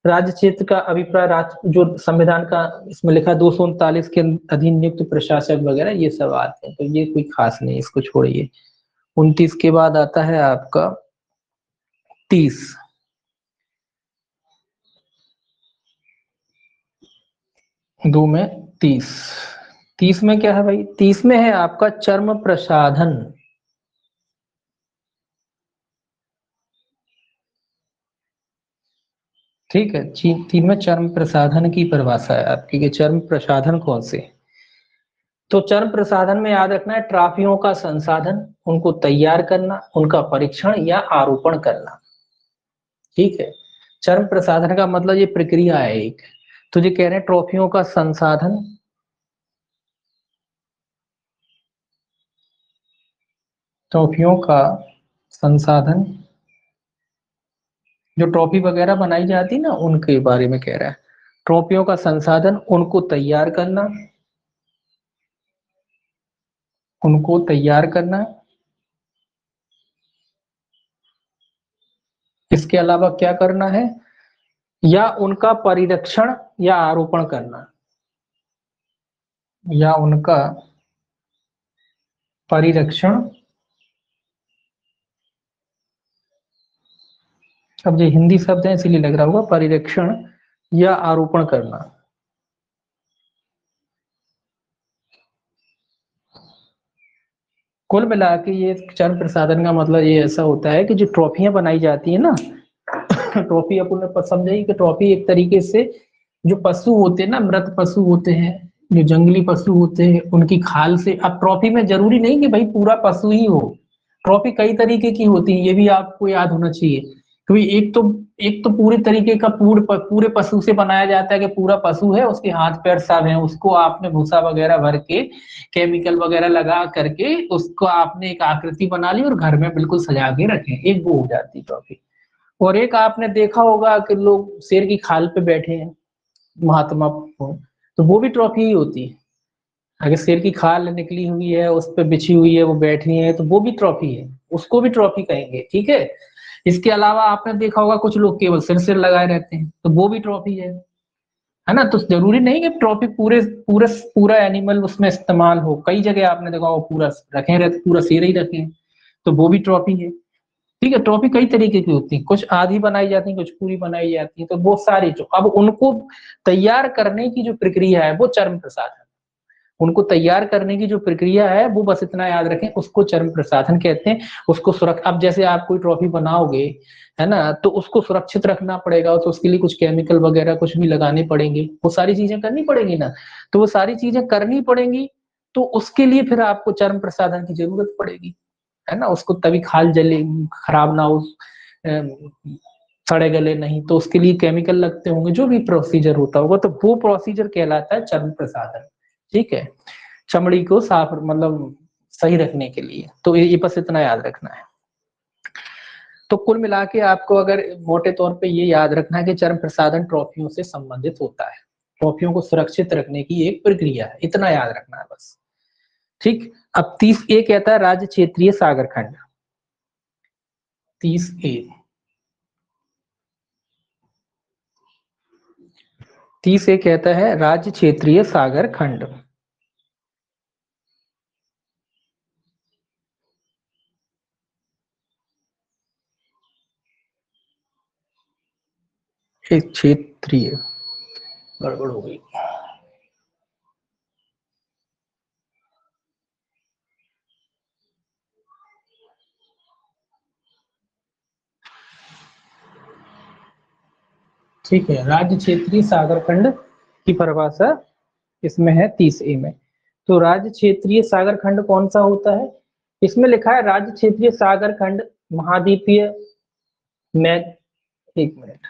राज्य क्षेत्र का अभिप्राय जो संविधान का इसमें लिखा 239 के अधीन नियुक्त प्रशासक वगैरह ये सब आते हैं, तो ये कोई खास नहीं, इसको छोड़िए। 29 के बाद आता है आपका 30, 2 में 30। 30 में क्या है भाई? 30 में है आपका चर्म प्रसाधन। ठीक है, 3 में चर्म प्रसाधन की परिभाषा है आपकी कि चर्म प्रसाधन कौन से। तो चर्म प्रसाधन में याद रखना है ट्राफियों का संसाधन, उनको तैयार करना, उनका परीक्षण या आरोपण करना, ठीक है। चर्म प्रसाधन का मतलब ये प्रक्रिया है एक। तो ये कह रहे हैं ट्रॉफियों का संसाधन, ट्रॉफियों का संसाधन, जो ट्रॉफी वगैरह बनाई जाती है ना उनके बारे में कह रहा है। ट्रॉफियों का संसाधन, उनको तैयार करना, उनको तैयार करना। इसके अलावा क्या करना है? या उनका परिरक्षण या आरोपण करना, या उनका परिरक्षण। अब ये हिंदी शब्द है इसीलिए लग रहा होगा, परिरक्षण या आरोपण करना। कुल मिला के ये चर्म प्रसाधन का मतलब ये ऐसा होता है कि जो ट्रॉफियां बनाई जाती है ना, ट्रॉफी अपन समझाइए कि ट्रॉफी एक तरीके से जो पशु होते हैं ना, मृत पशु होते हैं, जो जंगली पशु होते हैं, उनकी खाल से। अब ट्रॉफी में जरूरी नहीं कि भाई पूरा पशु ही हो, ट्रॉफी कई तरीके की होती है, ये भी आपको याद होना चाहिए। क्योंकि एक तो पूरे तरीके का पूरे पशु से बनाया जाता है कि पूरा पशु है, उसके हाथ पैर सब है, उसको आपने भूसा वगैरह भर के केमिकल वगैरह लगा करके उसको आपने एक आकृति बना ली और घर में बिल्कुल सजा के रखे, एक वो हो जाती ट्रॉफी। और एक आपने देखा होगा कि लोग शेर की खाल पे बैठे हैं, महात्मा को, तो वो भी ट्रॉफी ही होती है। अगर शेर की खाल निकली हुई है, उस पर बिछी हुई है, वो बैठी है, तो वो भी ट्रॉफी है, उसको भी ट्रॉफी कहेंगे, ठीक है। इसके अलावा आपने देखा होगा कुछ लोग केवल सिर सिर लगाए रहते हैं, तो वो भी ट्रॉफी है ना। तो जरूरी नहीं कि ट्रॉफी पूरे पूरे पूरा एनिमल उसमें इस्तेमाल हो, कई जगह आपने देखा होगा पूरा रखे रहते, पूरा शेर ही रखे हैं, तो वो भी ट्रॉफी है। ठीक है, ट्रॉफी कई तरीके की होती है, कुछ आधी बनाई जाती है, कुछ पूरी बनाई जाती है, तो वो सारी जो अब उनको तैयार करने की जो प्रक्रिया है वो चर्म प्रसाधन। उनको तैयार करने की जो प्रक्रिया है वो बस इतना याद रखें, उसको चर्म प्रसाधन कहते हैं। उसको सुरक्षा, अब जैसे आप कोई ट्रॉफी बनाओगे, है ना, तो उसको सुरक्षित रखना पड़ेगा, तो उसके लिए कुछ केमिकल वगैरह कुछ भी लगाने पड़ेंगे, वो सारी चीजें करनी पड़ेंगी ना। तो वो सारी चीजें करनी पड़ेंगी, तो उसके लिए फिर आपको चर्म प्रसाधन की जरूरत पड़ेगी, है ना। उसको तभी खाल जले खराब ना हो, सड़े गले नहीं, तो उसके लिए केमिकल लगते होंगे, जो भी प्रोसीजर होता होगा, तो वो प्रोसीजर कहलाता है चर्म प्रसाधन। ठीक है, चमड़ी को साफ मतलब सही रखने के लिए, तो ये बस इतना याद रखना है। तो कुल मिला के आपको अगर मोटे तौर पे ये याद रखना है कि चर्म प्रसाधन ट्रॉफियों से संबंधित होता है, ट्रॉफियों को सुरक्षित रखने की एक प्रक्रिया है, इतना याद रखना है बस। ठीक। अब 30A कहता है राज्य क्षेत्रीय सागर खंड। 30A, 30A कहता है राज्य क्षेत्रीय सागर खंड। एक क्षेत्रीय, गड़बड़ हो गई। ठीक है, राज्य क्षेत्रीय सागर खंड की परिभाषा इसमें है 30A में। तो राज्य क्षेत्रीय सागर खंड कौन सा होता है? इसमें लिखा है राज्य क्षेत्रीय सागर खंड महाद्वीपीय में, एक मिनट,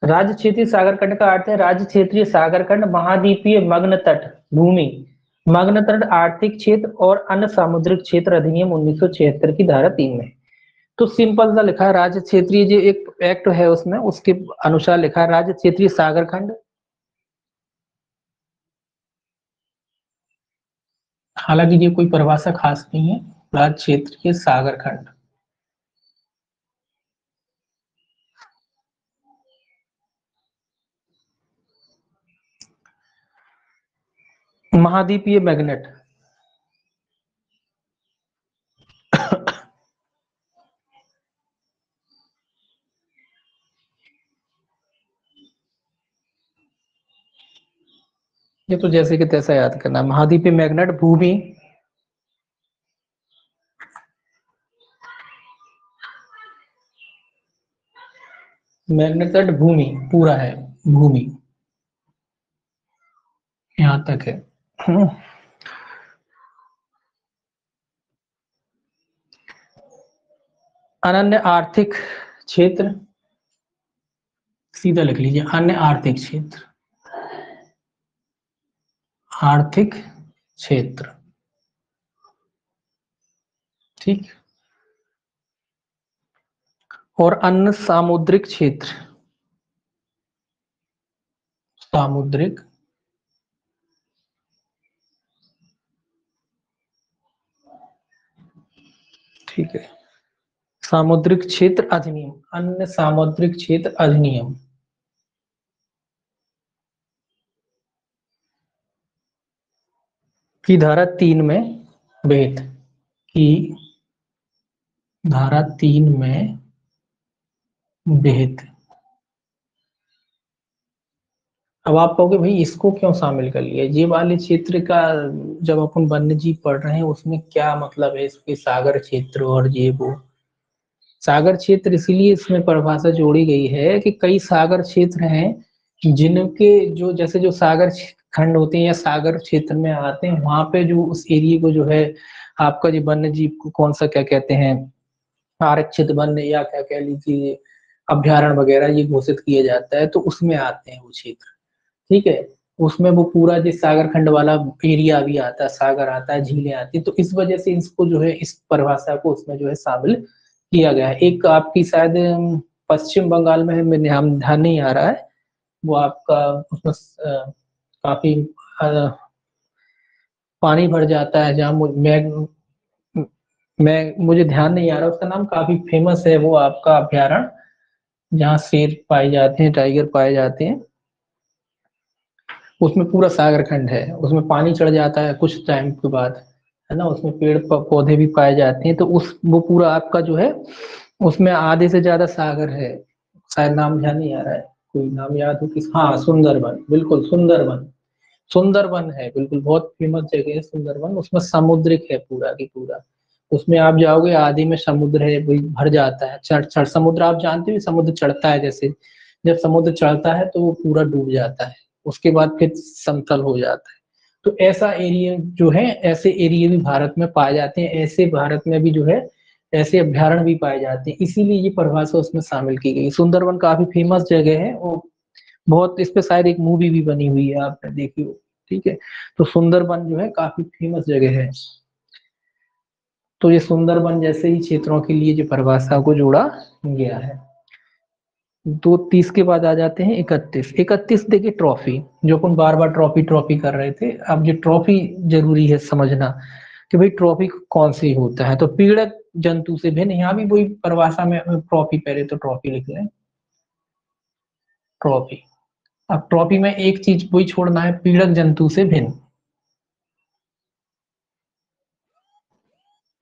राज्य क्षेत्रीय सागर खंड का अर्थ है राज्य क्षेत्रीय सागर खंड महाद्वीपीय मग्न तट भूमि, मग्न तट आर्थिक क्षेत्र और अन्य सामुद्रिक क्षेत्र अधिनियम 1976 की धारा 3 में। तो सिंपल सा लिखा है राज्य क्षेत्रीय, जो एक एक्ट है उसमें उसके अनुसार लिखा है राज्य क्षेत्रीय सागर खंड। हालांकि ये कोई परिभाषा खास नहीं है, राज्य क्षेत्रीय सागर खंड। महाद्वीपीय मैग्नेट। ये तो जैसे कि तैसा याद करना, महाद्वीपीय मैग्नेट भूमि, मैग्नेट तट भूमि पूरा है, भूमि यहां तक है। अनन्य आर्थिक क्षेत्र, सीधा लिख लीजिए, अन्य आर्थिक क्षेत्र, आर्थिक क्षेत्र। ठीक। और अन्य सामुद्रिक क्षेत्र, सामुद्रिक, ठीक है, सामुद्रिक क्षेत्र अधिनियम, अन्य सामुद्रिक क्षेत्र अधिनियम की धारा 3 में विहित, की धारा 3 में विहित। अब आप कहोगे भाई इसको क्यों शामिल कर लिया, ये वाले क्षेत्र का जब अपन वन्य जीव पढ़ रहे हैं उसमें क्या मतलब है इसके, सागर क्षेत्र और ये वो। सागर क्षेत्र इसलिए इसमें परिभाषा जोड़ी गई है कि कई सागर क्षेत्र हैं जिनके जो जैसे जो सागर खंड होते हैं या सागर क्षेत्र में आते हैं, वहां पे जो उस एरिया को जो है आपका जो वन्य जीव को कौन सा क्या कहते हैं, आरक्षित वन्य या क्या कह लीजिए अभ्यारण्य वगैरह ये घोषित किया जाता है, तो उसमें आते हैं वो क्षेत्र। ठीक है, उसमें वो पूरा जो सागर खंड वाला एरिया भी आता है, सागर आता है, झीलें आती है, तो इस वजह से इसको जो है इस परिभाषा को उसमें जो है शामिल किया गया है। एक आपकी शायद पश्चिम बंगाल में है, मेरे ध्यान नहीं आ रहा है, वो आपका उसमें काफी पानी भर जाता है, जहाँ मैं मुझे ध्यान नहीं आ रहा उसका नाम, काफी फेमस है वो आपका अभ्यारण्य, जहाँ शेर पाए जाते हैं, टाइगर पाए जाते हैं। उसमें पूरा सागर खंड है, उसमें पानी चढ़ जाता है कुछ टाइम के बाद, है ना, उसमें पेड़ पौधे भी पाए जाते हैं, तो उस वो पूरा आपका जो है उसमें आधे से ज्यादा सागर है। शायद नाम ध्यान नहीं आ रहा है, कोई नाम याद हो किस, हाँ सुंदरबन, बिल्कुल सुंदरबन, सुंदरबन है बिल्कुल, बहुत फेमस जगह है सुंदरबन, उसमें समुद्रिक है पूरा की पूरा। उसमें आप जाओगे आदि में समुद्र है, वही भर जाता है, चढ़ चढ़ समुद्र आप जानते हो समुद्र चढ़ता है, जैसे जब समुद्र चढ़ता है तो वो पूरा डूब जाता है, उसके बाद फिर समतल हो जाता है। तो ऐसा एरिया जो है, ऐसे एरिया भी भारत में पाए जाते हैं, ऐसे भारत में भी जो है ऐसे अभ्यारण्य भी पाए जाते हैं, इसीलिए ये परिभाषा उसमें शामिल की गई। सुंदरबन काफी फेमस जगह है, वो बहुत, इस पे शायद एक मूवी भी बनी हुई है, आपने देखी हो। ठीक है, तो सुंदरबन जो है काफी फेमस जगह है। तो ये सुंदरबन जैसे ही क्षेत्रों के लिए जो परिभाषा को जोड़ा गया है। 2:30 के बाद आ जाते हैं 31। 31 देखिए ट्रॉफी, जो अपन बार बार ट्रॉफी ट्रॉफी कर रहे थे, अब ये ट्रॉफी जरूरी है समझना कि भाई ट्रॉफी कौन सी होता है। तो पीड़क जंतु से भिन्न, यहाँ भी वही परिभाषा में ट्रॉफी, पहले तो ट्रॉफी लिख लें, ट्रॉफी। अब ट्रॉफी में एक चीज वही छोड़ना है, पीड़क जंतु से भिन्न,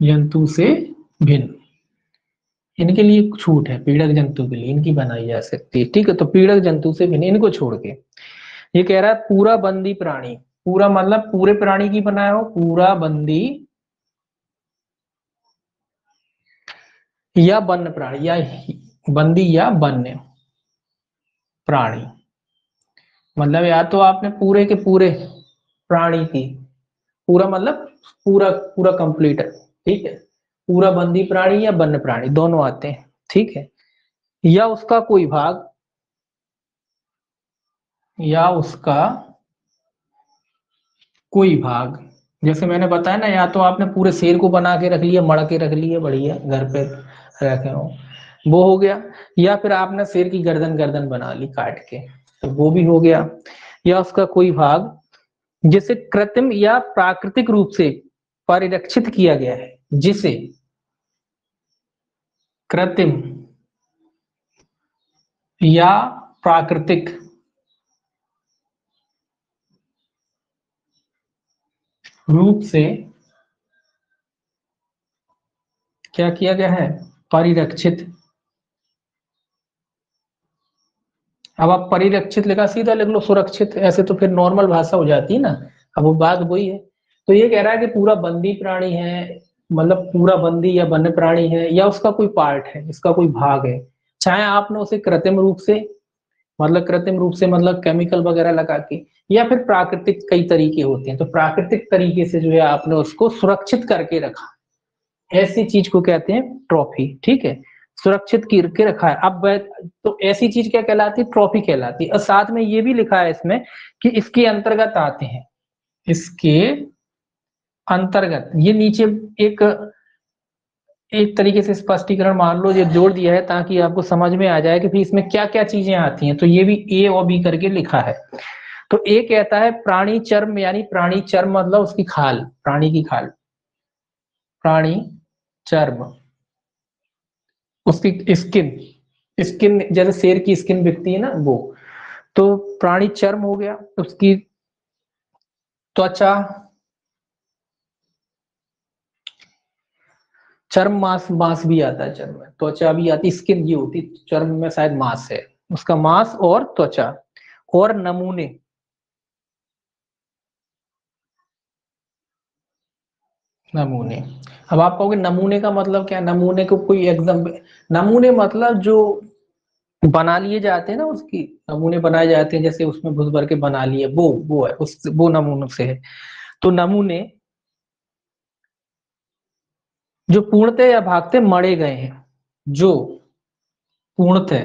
जंतु से भिन्न, इनके लिए छूट है, पीड़क जंतु के लिए इनकी बनाई जा सकती है। ठीक है, तो पीड़क जंतु से भिन्न इनको छोड़ के ये कह रहा है पूरा बंदी प्राणी, पूरा मतलब पूरे प्राणी की बनाया हो, पूरा बंदी या वन्य प्राणी, या बंदी या वन्य प्राणी, मतलब या तो आपने पूरे के पूरे प्राणी की, पूरा मतलब पूरा पूरा कंप्लीट है। ठीक है, पूरा बंदी प्राणी या वन्य प्राणी दोनों आते हैं। ठीक है, या उसका कोई भाग, या उसका कोई भाग, जैसे मैंने बताया ना, या तो आपने पूरे शेर को बना के रख लिया, मड़ के रख लिया, बढ़िया घर पे रखे हो, वो हो गया, या फिर आपने शेर की गर्दन गर्दन बना ली काट के, तो वो भी हो गया। या उसका कोई भाग जिसे कृत्रिम या प्राकृतिक रूप से परिरक्षित किया गया है, जिसे कृत्रिम या प्राकृतिक रूप से क्या किया गया है, परिरक्षित। अब आप परिरक्षित लिखा सीधा लिख लो सुरक्षित, ऐसे तो फिर नॉर्मल भाषा हो जाती है ना। अब वो बात वही है, तो ये कह रहा है कि पूरा बंदी प्राणी है, मतलब पूरा बंदी या वन्य प्राणी है, या उसका कोई पार्ट है, इसका कोई भाग है, चाहे आपने उसे कृत्रिम रूप से, मतलब कृत्रिम रूप से मतलब केमिकल वगैरह लगा के, या फिर प्राकृतिक कई तरीके होते हैं, तो प्राकृतिक तरीके से जो है आपने उसको सुरक्षित करके रखा, ऐसी चीज को कहते हैं ट्रॉफी। ठीक है, सुरक्षित करके रखा है। अब तो ऐसी चीज क्या कहलाती है, ट्रॉफी कहलाती है। और साथ में ये भी लिखा है इसमें कि इसके अंतर्गत आते हैं, इसके अंतर्गत, ये नीचे एक एक तरीके से स्पष्टीकरण मान लो ये जोड़ दिया है ताकि आपको समझ में आ जाए कि फिर इसमें क्या क्या चीजें आती हैं, तो ये भी ए और बी करके लिखा है। तो ए कहता है प्राणी चर्म, यानी प्राणी चर्म मतलब उसकी खाल, प्राणी की खाल, प्राणी चर्म, उसकी स्किन, स्किन जैसे शेर की स्किन बिकती है ना वो। तो प्राणी चर्म हो गया, उसकी त्वचा, चर्म, मांस, मांस भी आता है चर्म में, त्वचा भी आती, स्किन ये होती, चर्म में शायद मांस है, उसका मांस और त्वचा और नमूने। नमूने, अब आप कहोगे नमूने का मतलब क्या है? नमूने को कोई एकदम, नमूने मतलब जो बना लिए जाते हैं ना, उसकी नमूने बनाए जाते हैं, जैसे उसमें घुस भर के बना लिए, वो है, उस वो नमूनों से है। तो नमूने जो पूर्णतः या भागते मरे गए हैं, जो पूर्णतः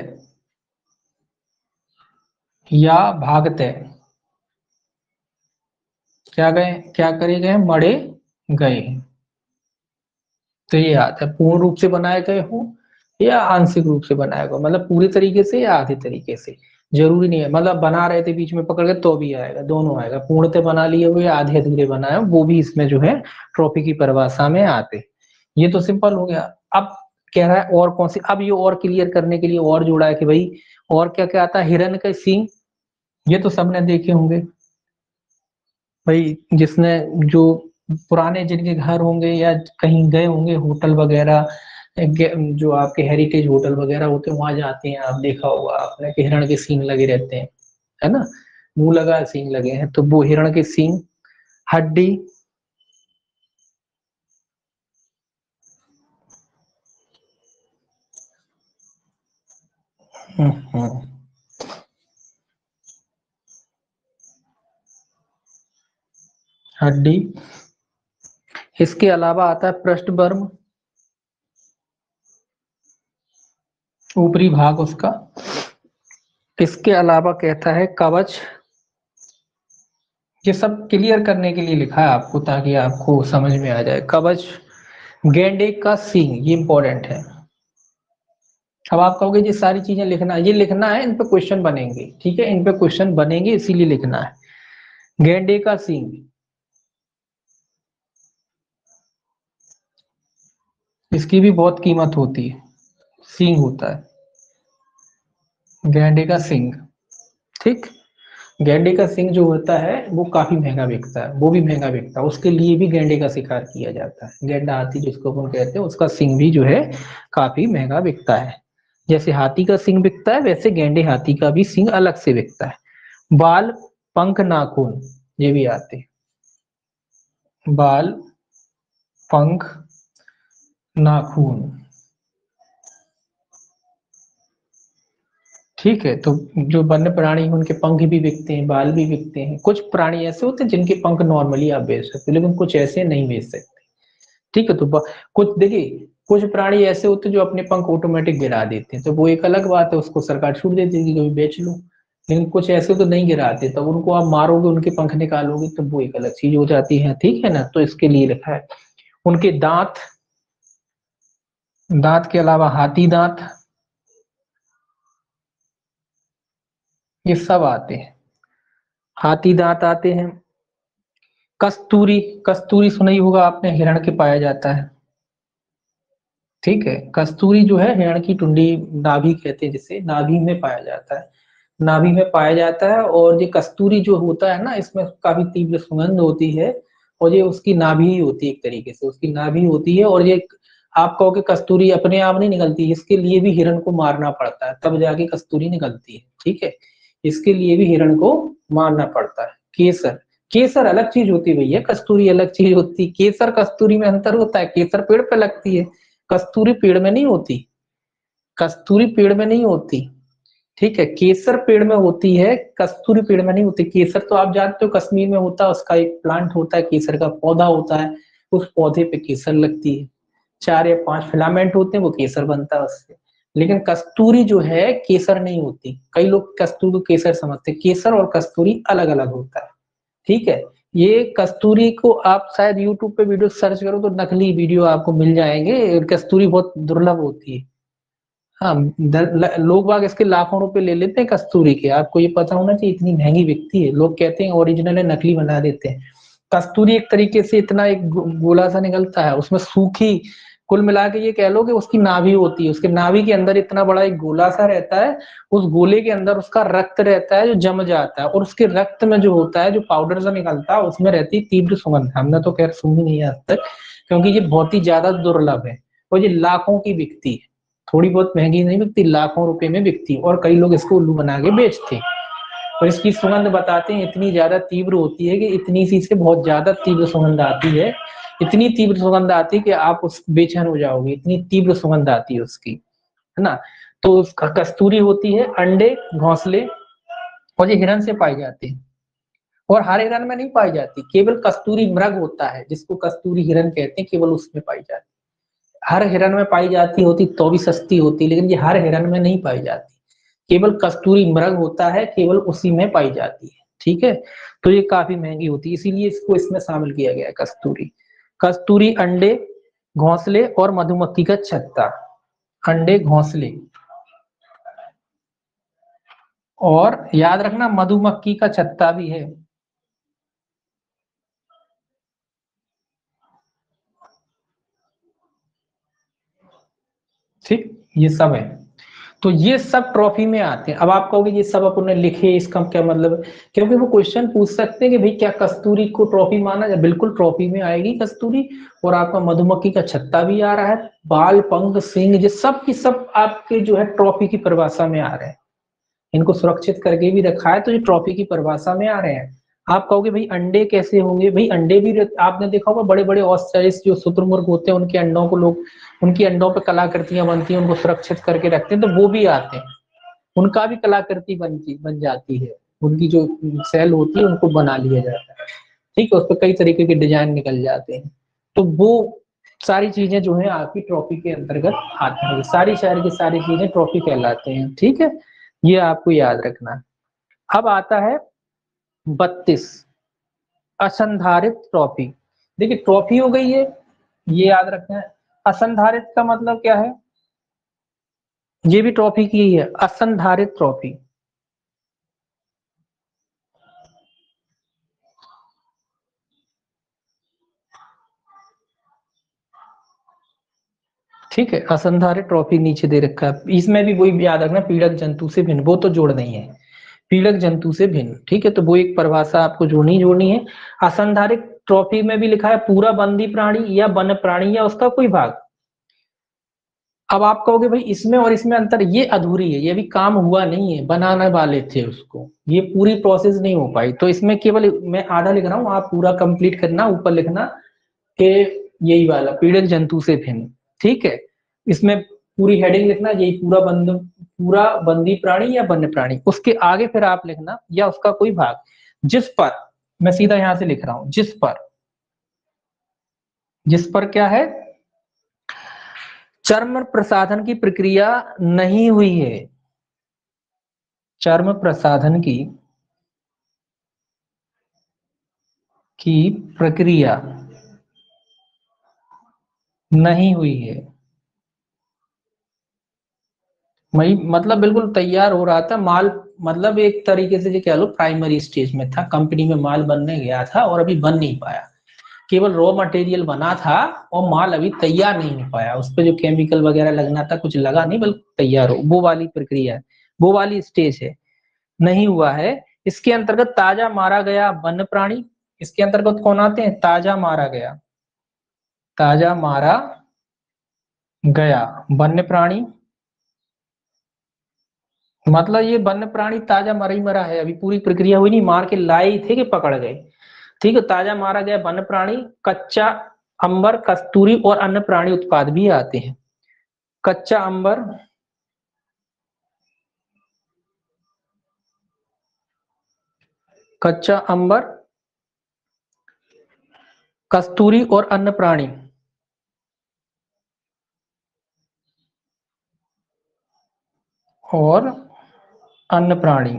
या भागते क्या गए, क्या करे गए, मरे गए हैं। तो ये आता है पूर्ण रूप से बनाए गए हो या आंशिक रूप से बनाया गया, मतलब पूरी तरीके से या आधे तरीके से, जरूरी नहीं है, मतलब बना रहे थे बीच में पकड़ के तो भी आएगा, दोनों आएगा, पूर्णतः बना लिए हुए या आधे अधूरे बनाए वो भी इसमें जो है ट्रॉफी की परिभाषा में आते। ये तो सिंपल हो गया। अब कह रहा है और कौन सी, अब ये और क्लियर करने के लिए और जोड़ा है कि भाई और क्या क्या आता है, हिरण का सींग, ये तो सबने देखे होंगे भाई, जिसने जो पुराने जिनके घर होंगे या कहीं गए होंगे होटल वगैरह, जो आपके हेरिटेज होटल वगैरह होते हैं वहां जाते हैं, आप देखा होगा आपने कि हिरण के सींग लगे रहते हैं, है ना, मुंह लगा सींग लगे हैं, तो वो हिरण के सींग, हड्डी, हम्म, हड्डी, इसके अलावा आता है पृष्ठवर्म, ऊपरी भाग उसका, इसके अलावा कहता है कवच। ये सब क्लियर करने के लिए लिखा है आपको ताकि आपको समझ में आ जाए, कवच, गेंडे का सींग, ये इंपॉर्टेंट है। अब आप कहोगे ये सारी चीजें लिखना, ये लिखना है, इन पे क्वेश्चन बनेंगे, ठीक है, इन पे क्वेश्चन बनेंगे इसीलिए लिखना है। गेंडे का सींग, इसकी भी बहुत कीमत होती है, सींग होता है गेंडे का सींग, ठीक। गेंडे का सींग जो होता है वो काफी महंगा बिकता है, वो भी महंगा बिकता है, उसके लिए भी गेंडे का शिकार किया जाता है, गेंडा हाथी जिसको अपन कहते हैं, उसका सींग भी जो है काफी महंगा बिकता है। जैसे हाथी का सींग बिकता है वैसे गेंडे हाथी का भी सींग अलग से बिकता है। बाल, पंख, नाखून, ये भी आते हैं, बाल, पंख, नाखून, ठीक है। तो जो वन्य प्राणी हैं उनके पंख भी बिकते हैं, बाल भी बिकते हैं, कुछ प्राणी ऐसे होते हैं जिनके पंख नॉर्मली आप बेच सकते हो लेकिन कुछ ऐसे नहीं बेच सकते, ठीक है। तो कुछ देखिए, कुछ प्राणी ऐसे होते हैं जो अपने पंख ऑटोमेटिक गिरा देते हैं, तो वो एक अलग बात है, उसको सरकार छूट देती है कि कभी बेच लो। लेकिन कुछ ऐसे तो नहीं गिराते, तब उनको आप मारोगे, उनके पंख निकालोगे तो वो एक अलग चीज हो जाती है, ठीक है ना। तो इसके लिए लिखा है उनके दांत, दांत के अलावा हाथी दांत, ये सब आते हैं, हाथी दांत आते हैं। कस्तूरी, कस्तूरी सुना ही होगा आपने, हिरण के पाया जाता है, ठीक है। कस्तूरी जो है हिरण की टुंडी, नाभि कहते हैं जिसे, नाभि में पाया जाता है, नाभि में पाया जाता है। और ये कस्तूरी जो होता है ना, इसमें काफी तीव्र सुगंध होती है, और ये उसकी नाभि ही होती है, एक तरीके से उसकी नाभि होती है। और ये आप कहो कि कस्तूरी अपने आप नहीं निकलती, इसके लिए भी हिरण को मारना पड़ता है तब जाके कस्तूरी निकलती है, ठीक है, इसके लिए भी हिरण को मारना पड़ता है। केसर, केसर अलग चीज होती है भैया, कस्तूरी अलग चीज होती है, केसर कस्तूरी में अंतर होता है, केसर पेड़ पे लगती है, कस्तूरी पेड़ में नहीं होती, कस्तूरी पेड़ में नहीं होती, ठीक है, केसर पेड़ में होती है, कस्तूरी पेड़ में नहीं होती। केसर तो आप जानते हो कश्मीर में होता है, उसका एक प्लांट होता है, केसर का पौधा होता है, उस पौधे पे केसर लगती है, 4 या 5 फिलामेंट होते हैं, वो केसर बनता है उससे। लेकिन कस्तूरी जो है केसर नहीं होती, कई लोग कस्तूरी को केसर समझते हैं, केसर और कस्तूरी अलग अलग होता है, ठीक है। ये कस्तूरी को आप शायद यूट्यूब पे वीडियो सर्च करो तो नकली वीडियो आपको मिल जाएंगे, कस्तूरी बहुत दुर्लभ होती है। हाँ, लोग बाग इसके लाखों रुपए ले लेते हैं कस्तूरी के, आपको ये पता होना चाहिए, इतनी महंगी बिकती है, लोग कहते हैं ओरिजिनल है, नकली बना देते हैं। कस्तूरी एक तरीके से इतना एक गोला सा निकलता है, उसमें सूखी कुल मिला के ये कह लो कि उसकी नाभि होती है, उसके नाभि के अंदर इतना बड़ा एक गोला सा रहता है, उस गोले के अंदर उसका रक्त रहता है जो जम जाता है, और उसके रक्त में जो होता है, जो पाउडर सा निकलता है, उसमें रहती है तीव्र सुगंध। हमने तो खैर सुनी नहीं आज तक, क्योंकि ये बहुत ही ज्यादा दुर्लभ है और ये लाखों की बिकती है, थोड़ी बहुत महंगी नहीं बिकती, लाखों रुपए में बिकती है, और कई लोग इसको उल्लू बना के बेचते हैं। और इसकी सुगंध बताते हैं इतनी ज्यादा तीव्र होती है कि इतनी सी इससे बहुत ज्यादा तीव्र सुगंध आती है, इतनी तीव्र सुगंध आती है कि आप उस बेचैन हो जाओगे, इतनी तीव्र सुगंध आती है उसकी, है ना। तो उसका कस्तूरी होती है अंडे, घोंसले, और ये हिरन से पाई जाती है, और हर हिरन में नहीं पाई जाती, केवल कस्तूरी मृग होता है जिसको कस्तूरी हिरन कहते हैं, केवल उसमें पाई जाती, हर हिरन में पाई जाती होती तो भी सस्ती होती, लेकिन ये हर हिरन में नहीं पाई जाती, केवल कस्तूरी मृग होता है, केवल उसी में पाई जाती है, ठीक है। तो ये काफी महंगी होती है, इसीलिए इसको इसमें शामिल किया गया है कस्तूरी। कस्तूरी अंडे, घोंसले और मधुमक्खी का छत्ता, अंडे, घोंसले, और याद रखना मधुमक्खी का छत्ता भी है। ठीक, ये सब है। तो ये सब ट्रॉफी में आते हैं। अब आप कहोगे ये सब अपन ने लिखे, इसका क्या मतलब है? क्योंकि वो क्वेश्चन पूछ सकते हैं कि भाई क्या कस्तूरी को ट्रॉफी माना जाए, बिल्कुल ट्रॉफी में आएगी कस्तूरी। और आपका मधुमक्खी का छत्ता भी आ रहा है, बाल, पंख, सींग, ये सब की सब आपके जो है ट्रॉफी की परिभाषा में आ रहे हैं, इनको सुरक्षित करके भी रखा है, तो ये ट्रॉफी की परिभाषा में आ रहे हैं। आप कहोगे भाई अंडे कैसे होंगे, भाई अंडे भी आपने देखा होगा, बड़े बड़े ऑस्ट्रिच जो शुतुरमुर्ग होते हैं, उनके अंडों को लोग, उनकी अंडों पे कलाकृतियां बनती हैं, उनको सुरक्षित करके रखते हैं, तो वो भी आते हैं, उनका भी कलाकृति बन जाती है, उनकी जो सेल होती है उनको बना लिया जाता है, ठीक है, उस पर कई तरीके के डिजाइन निकल जाते हैं। तो वो सारी चीजें जो है आपकी ट्रॉफी के अंतर्गत आती है, सारी शहर की सारी चीजें ट्रॉफी कहलाते हैं, ठीक है, ये आपको याद रखना है। अब आता है 32, असंधारित ट्रॉफी। देखिए ट्रॉफी हो गई है, ये याद रखना है। असंधारित का मतलब क्या है, ये भी ट्रॉफी की ही है, असंधारित ट्रॉफी। ठीक है, असंधारित ट्रॉफी नीचे दे रखा है, इसमें भी वही याद रखना, पीड़क जंतु से भिन्न, वो तो जोड़ नहीं है, पीड़क जंतु से भिन्न, ठीक है, तो वो एक परिभाषा आपको जोड़नी है। असंधारित ट्रॉफी में भी लिखा है पूरा बंदी प्राणी या वन प्राणी या उसका कोई भाग। अब आप कहोगे भाई इसमें और इसमें अंतर, ये अधूरी है, ये भी काम हुआ नहीं है, बनाने वाले थे उसको, ये पूरी प्रोसेस नहीं हो पाई, तो इसमें केवल मैं आधा लिख रहा हूँ, आप पूरा कंप्लीट करना, ऊपर लिखना कि यही वाला पीड़क जंतु से भिन्न, ठीक है, इसमें पूरी हेडिंग लिखना, यही पूरा बंदी प्राणी या वन्य प्राणी, उसके आगे फिर आप लिखना या उसका कोई भाग, जिस पर, मैं सीधा यहां से लिख रहा हूं, जिस पर क्या है, चर्म प्रसाधन की प्रक्रिया नहीं हुई है, चर्म प्रसाधन की प्रक्रिया नहीं हुई है, वही मतलब बिल्कुल तैयार हो रहा था माल, मतलब एक तरीके से जो कह लो प्राइमरी स्टेज में था, कंपनी में माल बनने गया था और अभी बन नहीं पाया, केवल रॉ मटेरियल बना था और माल अभी तैयार नहीं हो पाया, उस पर जो केमिकल वगैरह लगना था कुछ लगा नहीं, बल्कि तैयार हो, वो वाली प्रक्रिया है, वो वाली स्टेज है, नहीं हुआ है। इसके अंतर्गत ताजा मारा गया वन्य प्राणी, इसके अंतर्गत कौन आते हैं, ताजा मारा गया, ताजा मारा गया वन्य प्राणी, मतलब ये वन्य प्राणी ताजा मरा ही मरा है, अभी पूरी प्रक्रिया हुई नहीं, मार के लाए थे कि पकड़ गए, ठीक है, ताजा मारा गया वन्य प्राणी, कच्चा अंबर, कस्तूरी और अन्य प्राणी उत्पाद भी आते हैं, कच्चा अंबर, कच्चा अंबर, कस्तूरी और अन्य प्राणी, और अन्य प्राणी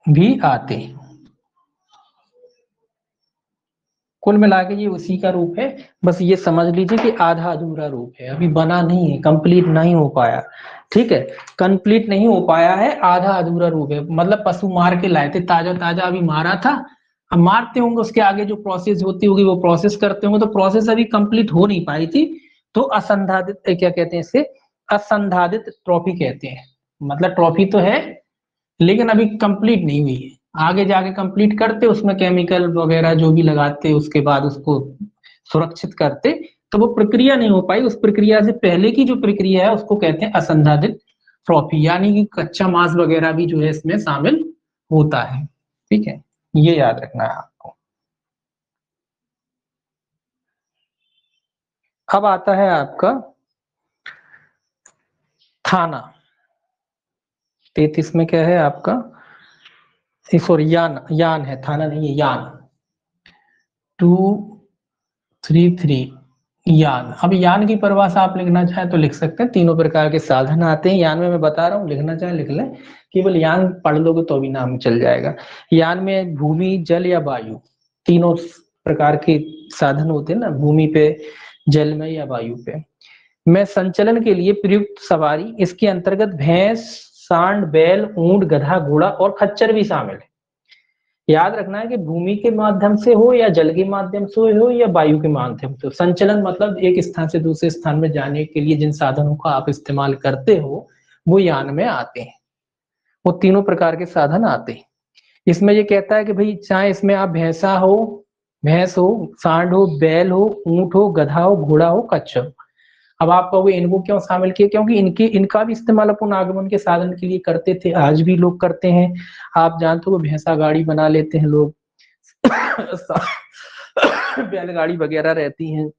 भी आते हैं। कुल मिला के ये उसी का रूप है, बस ये समझ लीजिए कि आधा अधूरा रूप है, अभी बना नहीं है, कंप्लीट नहीं हो पाया, ठीक है, कंप्लीट नहीं हो पाया है, आधा अधूरा रूप है, मतलब पशु मार के लाए थे, ताजा ताजा अभी मारा था, अब मारते होंगे, उसके आगे जो प्रोसेस होती होगी वो प्रोसेस करते होंगे, तो प्रोसेस अभी कंप्लीट हो नहीं पाई थी, तो असंधादित क्या कहते हैं इसे, असंधादित ट्रॉफी कहते हैं। मतलब ट्रॉफी तो है लेकिन अभी कंप्लीट नहीं हुई है, आगे जाके कंप्लीट करते, उसमें केमिकल वगैरह जो भी लगाते, उसके बाद उसको सुरक्षित करते, तो वो प्रक्रिया नहीं हो पाई। उस प्रक्रिया से पहले की जो प्रक्रिया है उसको कहते हैं असंधादित ट्रॉफी, यानी कि कच्चा मांस वगैरह भी जो है इसमें शामिल होता है। ठीक है, ये याद रखना है आपको। अब आता है आपका थाना। 33 में क्या है आपका, सॉरी यान, यान है, थाना नहीं है, यान। 233 यान। अब यान की परिभाषा आप लिखना चाहें तो लिख सकते हैं, तीनों प्रकार के साधन आते हैं यान में, मैं बता रहा हूँ, लिखना चाहे लिख लें, केवल यान पढ़ लोगे तो भी नाम चल जाएगा। यान में भूमि, जल या वायु, तीनों प्रकार के साधन होते हैं ना, भूमि पे, जल में या वायु पे, में संचलन के लिए प्रयुक्त सवारी, इसके अंतर्गत भैंस, सांड, बैल, ऊंट, गधा, घोड़ा और खच्चर भी शामिल है। याद रखना है कि भूमि के माध्यम से हो या जल के माध्यम से हो या वायु के माध्यम से हो, संचलन मतलब एक स्थान से दूसरे स्थान में जाने के लिए जिन साधनों का आप इस्तेमाल करते हो वो यान में आते हैं, वो तीनों प्रकार के साधन आते हैं। इसमें ये कहता है कि भाई चाहे इसमें आप भैंसा हो, भैंस हो, सांड हो, बैल हो, ऊंट हो, गधा हो, घोड़ा हो, खच्चर हो। अब आप कहोगे इनको क्यों शामिल किए, क्योंकि इनके इनका भी इस्तेमाल अपन आगमन के साधन के लिए करते थे, आज भी लोग करते हैं। आप जानते हो भैंसा गाड़ी बना लेते हैं लोग, बैलगाड़ी वगैरह रहती हैं,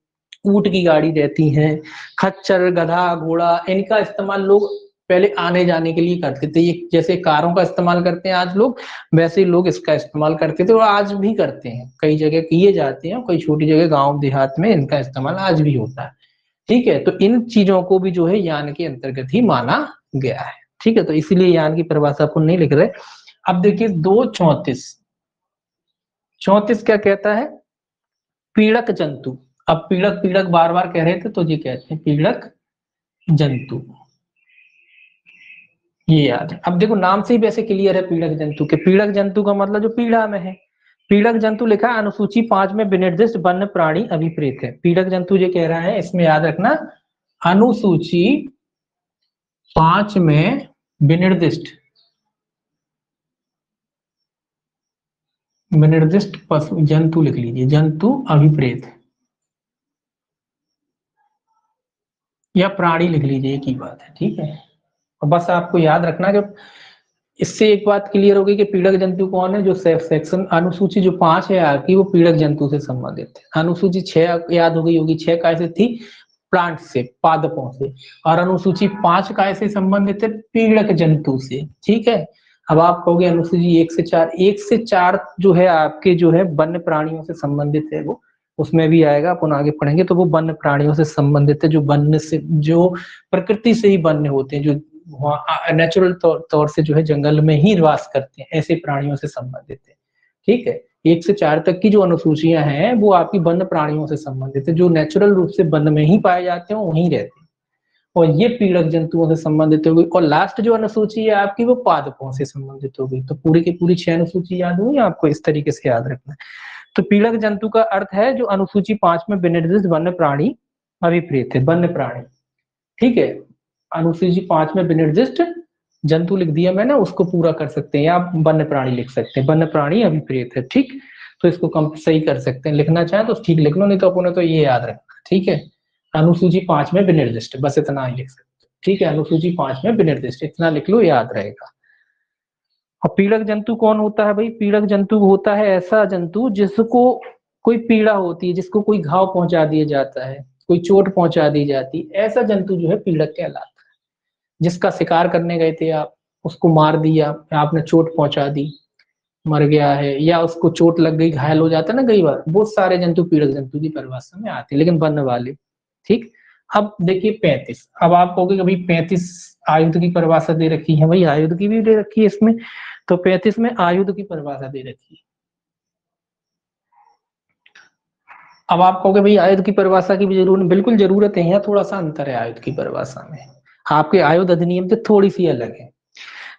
ऊंट की गाड़ी रहती है, खच्चर, गधा, घोड़ा, इनका इस्तेमाल लोग पहले आने जाने के लिए करते थे। ये जैसे कारों का इस्तेमाल करते हैं आज लोग, वैसे ही लोग इसका इस्तेमाल करते थे और आज भी करते हैं, कई जगह किए जाते हैं, कई छोटी जगह गांव देहात में इनका इस्तेमाल आज भी होता है। ठीक है, तो इन चीजों को भी जो है यान के अंतर्गत ही माना गया है। ठीक है, तो इसीलिए यान की परिभाषा अपन नहीं लिख रहे। अब देखिए 234, 34 क्या कहता है, पीड़क जंतु। अब पीड़क पीड़क बार बार कह रहे थे तो ये कहते हैं पीड़क जंतु, ये याद है। अब देखो नाम से ही वैसे क्लियर है पीड़क जंतु के, पीड़क जंतु का मतलब जो पीड़ा में है। पीड़क जंतु लिखा है अनुसूची 5 में विनिर्दिष्ट वन्य प्राणी अभिप्रेत है। पीड़क जंतु ये कह रहा है, इसमें याद रखना, अनुसूची 5 में विनिर्दिष्ट, विनिर्दिष्ट पशु जंतु लिख लीजिए, जंतु अभिप्रेत या प्राणी लिख लीजिए, एक ही बात है। ठीक है, और बस आपको याद रखना कि इससे एक बात क्लियर होगी कि पीड़क जंतु कौन है, जो सेक्शन अनुसूची जो 5 है आपकी वो पीड़क जंतु से संबंधित है। अनुसूची 6 याद हो गई होगी, 6 कैसे थी, प्लांट से, पादपों से, और अनुसूची 5 कैसे संबंधित है, पीड़क जंतु से। ठीक है, अब आप कहोगे अनुसूची 1 से 4, 1 से 4 जो है आपके जो है वन्य प्राणियों से संबंधित है, वो उसमें भी आएगा, अपन आगे पढ़ेंगे, तो वो वन्य प्राणियों से संबंधित है, जो वन्य से, जो प्रकृति से ही वन्य होते हैं, जो नेचुरल तौर से जो है जंगल में ही निवास करते हैं, ऐसे प्राणियों से संबंधित है। ठीक है, 1 से 4 तक की जो अनुसूचियां हैं वो आपकी वन्य प्राणियों से संबंधित है, जो नेचुरल रूप से वन में ही पाए जाते हैं, वहीं रहते हैं, और ये पीड़क जंतुओं से संबंधित हो गई। और लास्ट जो अनुसूची है आपकी वो पादपों से संबंधित हो गई। तो पूरी की पूरी 6 अनुसूची याद हुई आपको, इस तरीके से याद रखना है। तो पीड़क जंतु का अर्थ है जो अनुसूची 5 में विनिर्दिष्ट वन्य प्राणी अभिप्रेत है, वन्य प्राणी। ठीक है, अनुसूची 5 में विनिर्दिष्ट जंतु लिख दिया मैंने, उसको पूरा कर सकते हैं, या आप वन्य प्राणी लिख सकते हैं, वन्य प्राणी अभिप्रेत है। ठीक, तो इसको कम सही कर सकते हैं, लिखना चाहें तो ठीक लिख लो, नहीं तो अपने तो ये याद रखना। ठीक है, अनुसूची 5 में विनिर्दिष्ट, बस इतना ही लिख सकते हैं। ठीक है, अनुसूची 5 में विनिर्दिष्ट, इतना लिख लो, याद रहेगा। और पीड़क जंतु कौन होता है भाई, पीड़क जंतु होता है ऐसा जंतु जिसको कोई पीड़ा होती है, जिसको कोई घाव पहुंचा दिया जाता है, कोई चोट पहुंचा दी जाती है, ऐसा जंतु जो है पीड़क कहलाता है। जिसका शिकार करने गए थे आप, उसको मार दिया, आपने चोट पहुंचा दी, मर गया है, या उसको चोट लग गई, घायल हो जाता है ना कई बार, बहुत सारे जंतु पीड़क जंतु की परिभाषा में आते हैं, लेकिन वन्य वाले। ठीक, अब देखिए 35, अब आप कहोगे कि भाई 35 आयुध की परिभाषा दे रखी है, भाई आयुध की भी दे रखी है इसमें, तो 35 में आयुध की परिभाषा दे रखी है। अब आप कहोगे भाई आयुध की परिभाषा की भी जरूरत, बिल्कुल जरूरत है, यहाँ थोड़ा सा अंतर है आयुध की परिभाषा में, आपके आयुध अधिनियम से थोड़ी सी अलग है।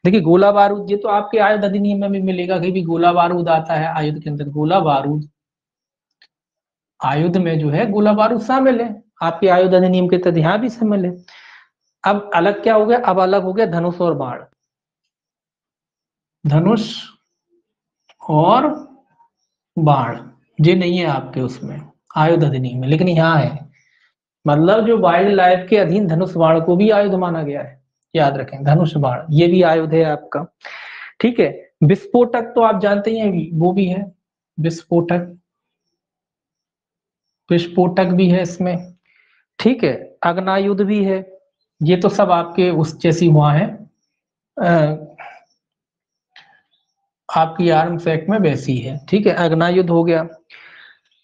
देखिए गोला बारूद, ये तो आपके आयुध अधिनियम में भी मिलेगा कि भी गोला बारूद आता है आयुध के अंदर। गोला बारूद आयुध में जो है गोला बारूद शामिल है, आपके आयुध अधिनियम के तहत यहाँ भी शामिल है। अब अलग क्या हो गया, अब अलग हो गया धनुष और बाण। धनुष और बाण ये नहीं है आपके उसमें आयुध अधिनियम में, लेकिन यहाँ है। मतलब जो वाइल्ड लाइफ के अधीन धनुष बाण को भी आयुध माना गया है, याद रखें धनुष बाण ये भी आयुध है आपका। ठीक है, विस्फोटक तो आप जानते ही हैं वो भी है, विस्फोटक, विस्फोटक भी है इसमें। ठीक है, अग्नायुध भी है। ये तो सब आपके उस जैसी हुआ है, आपकी आर्म्स एक्ट में वैसी है। ठीक है, अग्नायुध हो गया।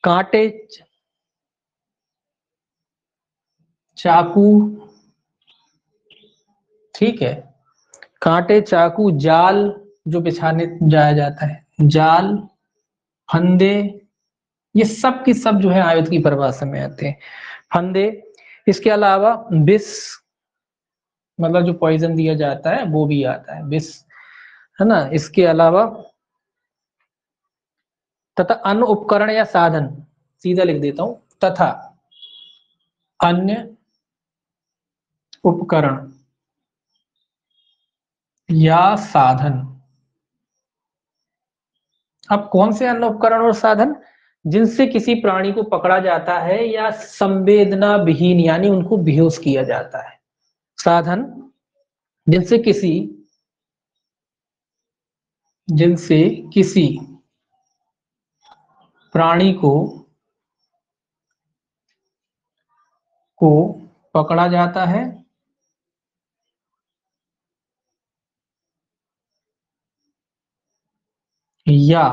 कांटे, चाकू, ठीक है, कांटे, चाकू, जाल जो बिछाने जाया जाता है, जाल, फंदे, ये सब की सब जो है आयुध की परिभाषा में आते हैं। फंदे, इसके अलावा विष, मतलब जो पॉइजन दिया जाता है वो भी आता है, विष, है ना। इसके अलावा तथा अन्य उपकरण या साधन, सीधा लिख देता हूं, तथा अन्य उपकरण या साधन। अब कौन से अन्य उपकरण और साधन, जिनसे किसी प्राणी को पकड़ा जाता है या संवेदना विहीन यानी उनको बेहोश किया जाता है। साधन जिनसे किसी, जिनसे किसी प्राणी को पकड़ा जाता है या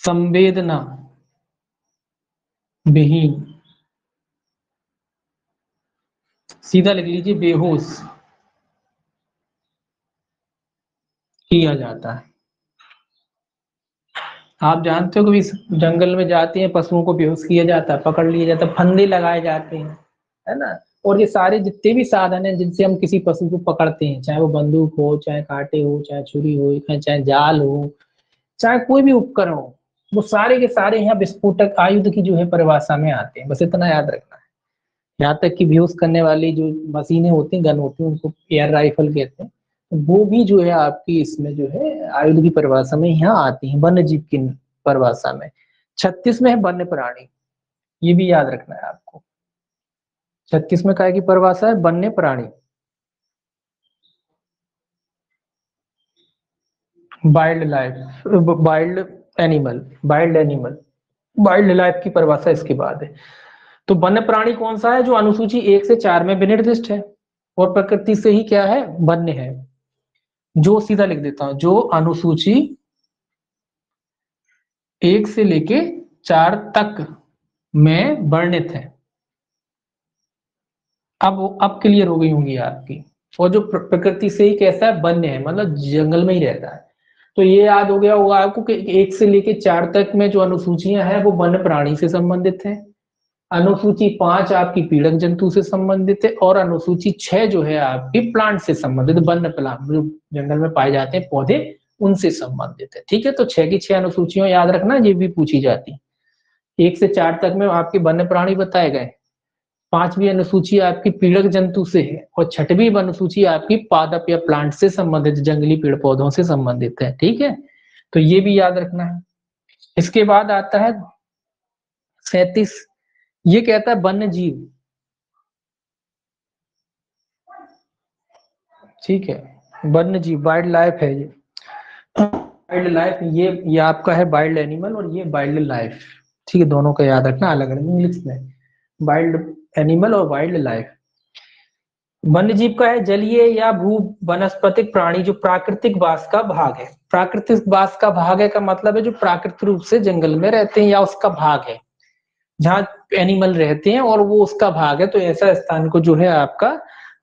संवेदना विहीन, सीधा लिख लीजिए, बेहोश किया जाता है। आप जानते हो कि जंगल में जाते हैं, पशुओं को बेहोश किया जाता है, पकड़ लिया जाता है, फंदे लगाए जाते हैं, है ना। और ये सारे जितने भी साधन हैं जिनसे हम किसी पशु को पकड़ते हैं, चाहे वो बंदूक हो, चाहे कांटे हो, चाहे छुरी हो, चाहे जाल हो, चाहे कोई भी उपकरण हो, वो सारे के सारे यहाँ विस्फोटक आयुध की जो है परिभाषा में आते हैं। बस इतना याद रखना है। यहाँ तक कि बेहोश करने वाली जो मशीनें होती हैं, गन होती है, उनको एयर राइफल कहते हैं, वो भी जो है आपकी इसमें जो है आयुध की परिभाषा में यहाँ आती है, वन्य जीव की परिभाषा में। 36 में है वन्य प्राणी, ये भी याद रखना है आपको। 36 में काय की परिभाषा है, वन्य प्राणी, wild life, wild animal, wild animal, wild life की परिभाषा इसके बाद है। तो वन्य प्राणी कौन सा है, जो अनुसूची 1 से 4 में विनिर्दिष्ट है और प्रकृति से ही क्या है, वन्य है। जो, सीधा लिख देता हूं, जो अनुसूची 1 से लेके 4 तक में वर्णित है। अब क्लियर हो गई होंगी आपकी। और जो प्रकृति से ही कैसा है, वन्य है, मतलब जंगल में ही रहता है। तो ये याद हो गया होगा आपको कि 1 से लेके 4 तक में जो अनुसूचियां हैं वो वन्य प्राणी से संबंधित है। अनुसूची 5 आपकी पीड़क जंतु से संबंधित है, और अनुसूची 6 जो है आपकी प्लांट से संबंधित, वन्य प्लांट जो जंगल में पाए जाते हैं पौधे, उनसे संबंधित है। ठीक है, तो 6 की 6 अनुसूचियां याद रखना, ये भी पूछी जाती। 1 से 4 तक में आपके वन्य प्राणी बताए गए, 5वीं अनुसूची आपकी पीड़क जंतु से है, और 6वीं अनुसूची आपकी पादप या प्लांट से संबंधित, जंगली पेड़ पौधों से संबंधित है। ठीक है, तो ये भी याद रखना है। इसके बाद आता है 37, ये कहता है वन्य जीव। ठीक है, वन्य जीव, वाइल्ड लाइफ है ये, वाइल्ड लाइफ, ये आपका है वाइल्ड एनिमल और ये वाइल्ड लाइफ। ठीक है, दोनों का याद रखना अलग अलग इंग्लिश में, वाइल्ड एनिमल और वाइल्ड लाइफ। वन्य जीव का है जलीय या भू वनस्पतिक प्राणी जो प्राकृतिक वास का भाग है। प्राकृतिक वास का भाग है का मतलब है जो प्राकृतिक रूप से जंगल में रहते हैं या उसका भाग है, जहाँ एनिमल रहते हैं और वो उसका भाग है, तो ऐसा स्थान को जो है आपका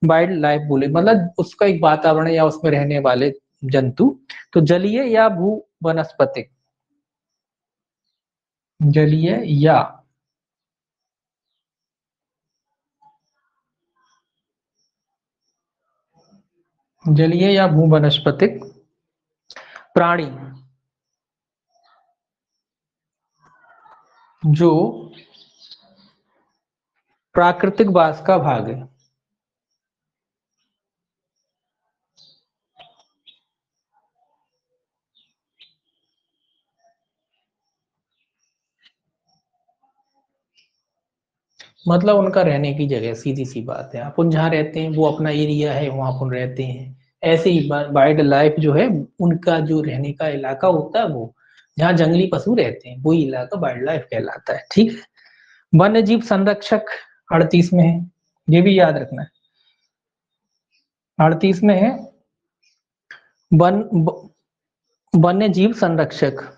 वाइल्ड लाइफ बोले, मतलब उसका एक वातावरण या उसमें रहने वाले जंतु। तो जलीय या भू वनस्पतिक, जलीय या जलीय या भूवनस्पतिक प्राणी जो प्राकृतिक वास का भाग है। मतलब उनका रहने की जगह, सीधी सी बात है। अपन जहाँ रहते हैं वो अपना एरिया है, वहां अपन रहते हैं। ऐसे ही वाइल्ड लाइफ जो है, उनका जो रहने का इलाका होता है, वो जहाँ जंगली पशु रहते हैं वही इलाका वाइल्ड लाइफ कहलाता है। ठीक है। वन्य जीव संरक्षक 38 में है, ये भी याद रखना है। 38 में है वन वन्य जीव संरक्षक।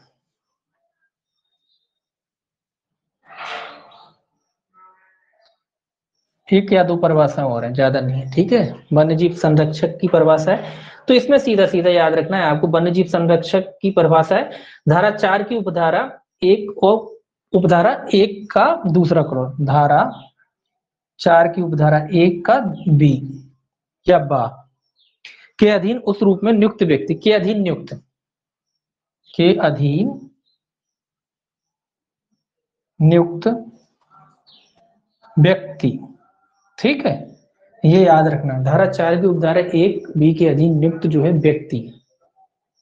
एक या दो परिभाषा और है, ज्यादा नहीं है। ठीक है, वन्य जीव संरक्षक की परिभाषा है। तो इसमें सीधा सीधा याद रखना है आपको, वन्य जीव संरक्षक की परिभाषा है धारा 4 की उपधारा 1 और उपधारा 1 का दूसरा क्रम, धारा 4 की उपधारा 1 का बी या बा के अधीन उस रूप में नियुक्त व्यक्ति, के अधीन नियुक्त, के अधीन नियुक्त व्यक्ति। ठीक है, ये याद रखना। धारा 4 की उपधारा 1 बी के अधीन नियुक्त जो है व्यक्ति,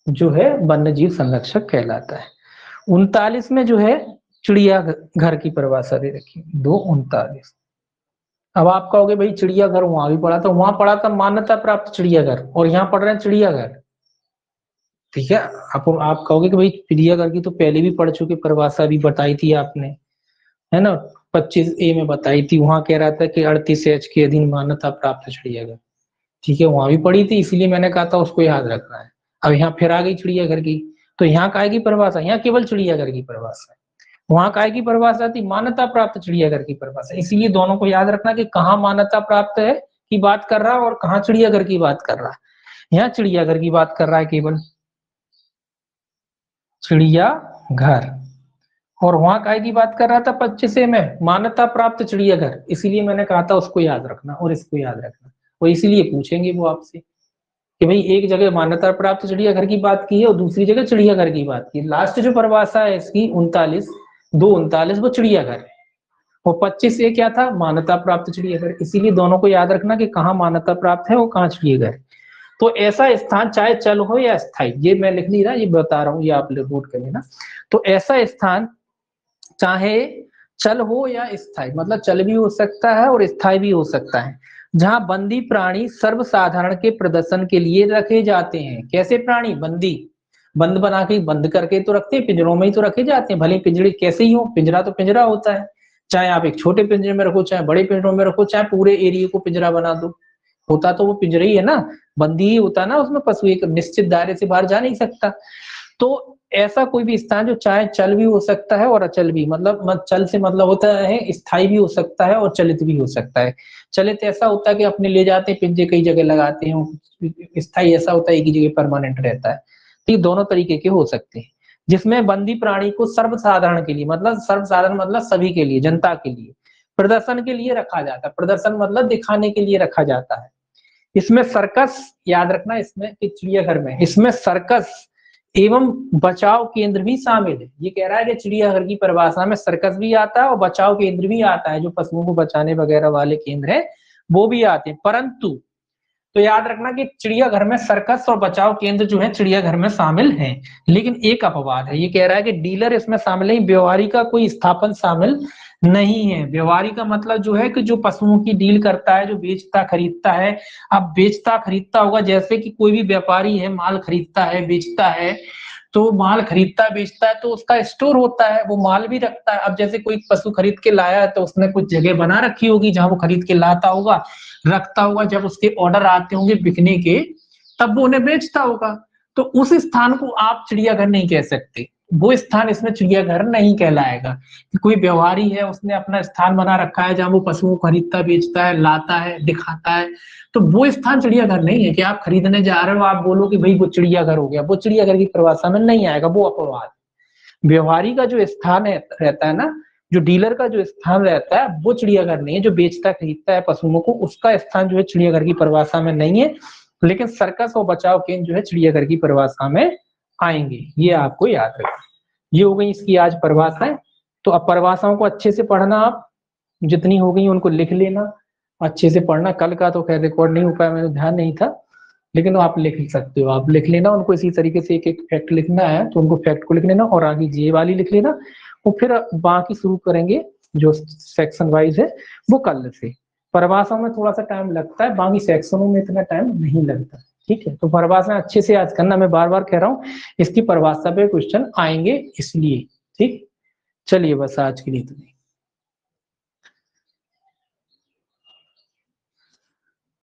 जो है वन्य जीव संरक्षक कहलाता है। 39 में जो है चिड़िया घर की परिभाषा दे रखी, 2:39। अब आप कहोगे भाई चिड़ियाघर वहां भी पढ़ा था, वहां पढ़ा था मान्यता प्राप्त चिड़ियाघर, और यहाँ पढ़ रहे हैं चिड़ियाघर। ठीक है, आप कहोगे कि भाई चिड़ियाघर की तो पहले भी पढ़ चुके, परिभाषा भी बताई थी आपने, है ना, 25A में बताई थी। वहां कह रहा था कि 38H के अधीन मान्यता प्राप्त चिड़ियाघर। ठीक है, वहां भी पढ़ी थी, इसीलिए मैंने कहा था उसको याद रखना है। अब यहाँ फिर आ गई चिड़ियाघर की, तो यहाँ काय की परिभाषा, यहाँ केवल चिड़ियाघर की परिभाषा है। वहां काय की परिभाषा थी, मान्यता प्राप्त चिड़ियाघर की परिभाषा। इसीलिए दोनों को याद रखना कि कहाँ मान्यता प्राप्त है की बात कर रहा है और कहाँ चिड़ियाघर की बात कर रहा है। यहाँ चिड़ियाघर की बात कर रहा है केवल, चिड़ियाघर, और वहां काय की बात कर रहा था 25A में, मान्यता प्राप्त चिड़ियाघर। इसीलिए मैंने कहा था उसको याद रखना और इसको याद रखना, और इसीलिए पूछेंगे वो आपसे कि भाई एक जगह मान्यता प्राप्त चिड़ियाघर की बात की है और दूसरी जगह चिड़ियाघर की बात की। लास्ट जो परिभाषा है इसकी 2:39 वो चिड़ियाघर है, और 25A क्या था, मान्यता प्राप्त चिड़ियाघर। इसीलिए दोनों को याद रखना कि कहाँ मान्यता प्राप्त है और कहाँ चिड़ियाघर। तो ऐसा स्थान चाहे चल हो या स्थायी, ये मैं लिख नहीं रहा, ये बता रहा हूँ, ये आप नोट कर लेना। तो ऐसा स्थान चाहे चल हो या स्थायी, मतलब चल भी हो सकता है और स्थायी भी हो सकता है, जहां बंदी प्राणी सर्वसाधारण के प्रदर्शन के लिए रखे जाते हैं। कैसे प्राणी, बंदी, बंद बना के, बंद करके तो रखते हैं, पिंजरों में ही तो रखे जाते हैं, भले पिंजरे कैसे ही हो, पिंजरा तो पिंजरा होता है। चाहे आप एक छोटे पिंजरे में रखो, चाहे बड़े पिंजरों में रखो, चाहे पूरे एरिया को पिंजरा बना दो, होता तो वो पिंजरा ही है ना, बंदी ही होता ना, उसमें पशु एक निश्चित दायरे से बाहर जा नहीं सकता। तो ऐसा कोई भी स्थान जो चाहे चल भी हो सकता है और अचल भी, मतलब चल से मतलब होता है स्थायी भी हो सकता है और चलित भी हो सकता है। चलित ऐसा होता है कि अपने ले जाते हैं पिंजे कई जगह लगाते हैं, स्थायी ऐसा होता है एक ही जगह परमानेंट रहता है। तो ये दोनों तरीके के हो सकते हैं, जिसमें बंदी प्राणी को सर्वसाधारण के लिए, मतलब सर्वसाधारण मतलब सभी के लिए, जनता के लिए, प्रदर्शन के लिए रखा जाता है। प्रदर्शन मतलब दिखाने के लिए रखा जाता है। इसमें सर्कस, याद रखना, इसमें चिड़ियाघर में इसमें सर्कस एवं बचाव केंद्र भी शामिल है। ये कह रहा है कि चिड़ियाघर की परिभाषा में सर्कस भी आता है और बचाव केंद्र भी आता है, जो पशुओं को बचाने वगैरह वाले केंद्र है वो भी आते हैं। परंतु तो याद रखना कि चिड़ियाघर में सर्कस और बचाव केंद्र जो है चिड़ियाघर में शामिल हैं, लेकिन एक अपवाद है। ये कह रहा है कि डीलर इसमें शामिल है, व्यवहारी का कोई स्थापन शामिल नहीं है। व्यवहारी का मतलब जो है कि जो पशुओं की डील करता है, जो बेचता खरीदता है। अब बेचता खरीदता होगा, जैसे कि कोई भी व्यापारी है, माल खरीदता है बेचता है, तो माल खरीदता बेचता है तो उसका स्टोर होता है, वो माल भी रखता है। अब जैसे कोई पशु खरीद के लाया है तो उसने कुछ जगह बना रखी होगी जहां वो खरीद के लाता होगा, रखता होगा, जब उसके ऑर्डर आते होंगे बिकने के तब वो उन्हें बेचता होगा। तो उस स्थान को आप चिड़ियाघर नहीं कह सकते, वो स्थान इसमें चिड़ियाघर नहीं कहलाएगा। कोई व्यवहारी है, उसने अपना स्थान बना रखा है जहां वो पशुओं को खरीदता बेचता है, लाता है, दिखाता है, तो वो स्थान चिड़ियाघर नहीं है। कि आप खरीदने जा रहे हो, आप बोलो कि भाई वो चिड़ियाघर हो गया, वो चिड़ियाघर की परिभाषा में नहीं आएगा, वो अपवाद। व्यवहारी का जो स्थान है रहता है ना, जो डीलर का जो स्थान रहता है वो चिड़ियाघर नहीं है। जो बेचता खरीदता है पशुओं को, उसका स्थान जो है चिड़ियाघर की परिभाषा में नहीं है। लेकिन सर्कस और बचाव केंद्र जो है चिड़ियाघर की परिभाषा में आएंगे, ये आपको याद रखना। ये हो गई इसकी आज परिभाषाएं। तो अब परिभाषाओं को अच्छे से पढ़ना, आप जितनी हो गई उनको लिख लेना, अच्छे से पढ़ना। कल का तो खैर रिकॉर्ड नहीं हो पाया, मेरे ध्यान नहीं था, लेकिन आप लिख सकते हो, आप लिख लेना उनको इसी तरीके से। एक एक फैक्ट लिखना है तो उनको फैक्ट को लिख लेना और आगे जे वाली लिख लेना, और फिर बाकी शुरू करेंगे जो सेक्शन वाइज है वो कल से। परिभाषाओं में थोड़ा सा टाइम लगता है, बाकी सेक्शनों में इतना टाइम नहीं लगता, ठीक है। तो परिभाषा अच्छे से याद करना, मैं बार बार कह रहा हूँ इसकी परिभाषा पे क्वेश्चन आएंगे इसलिए, ठीक। चलिए बस आज के लिए इतना ही।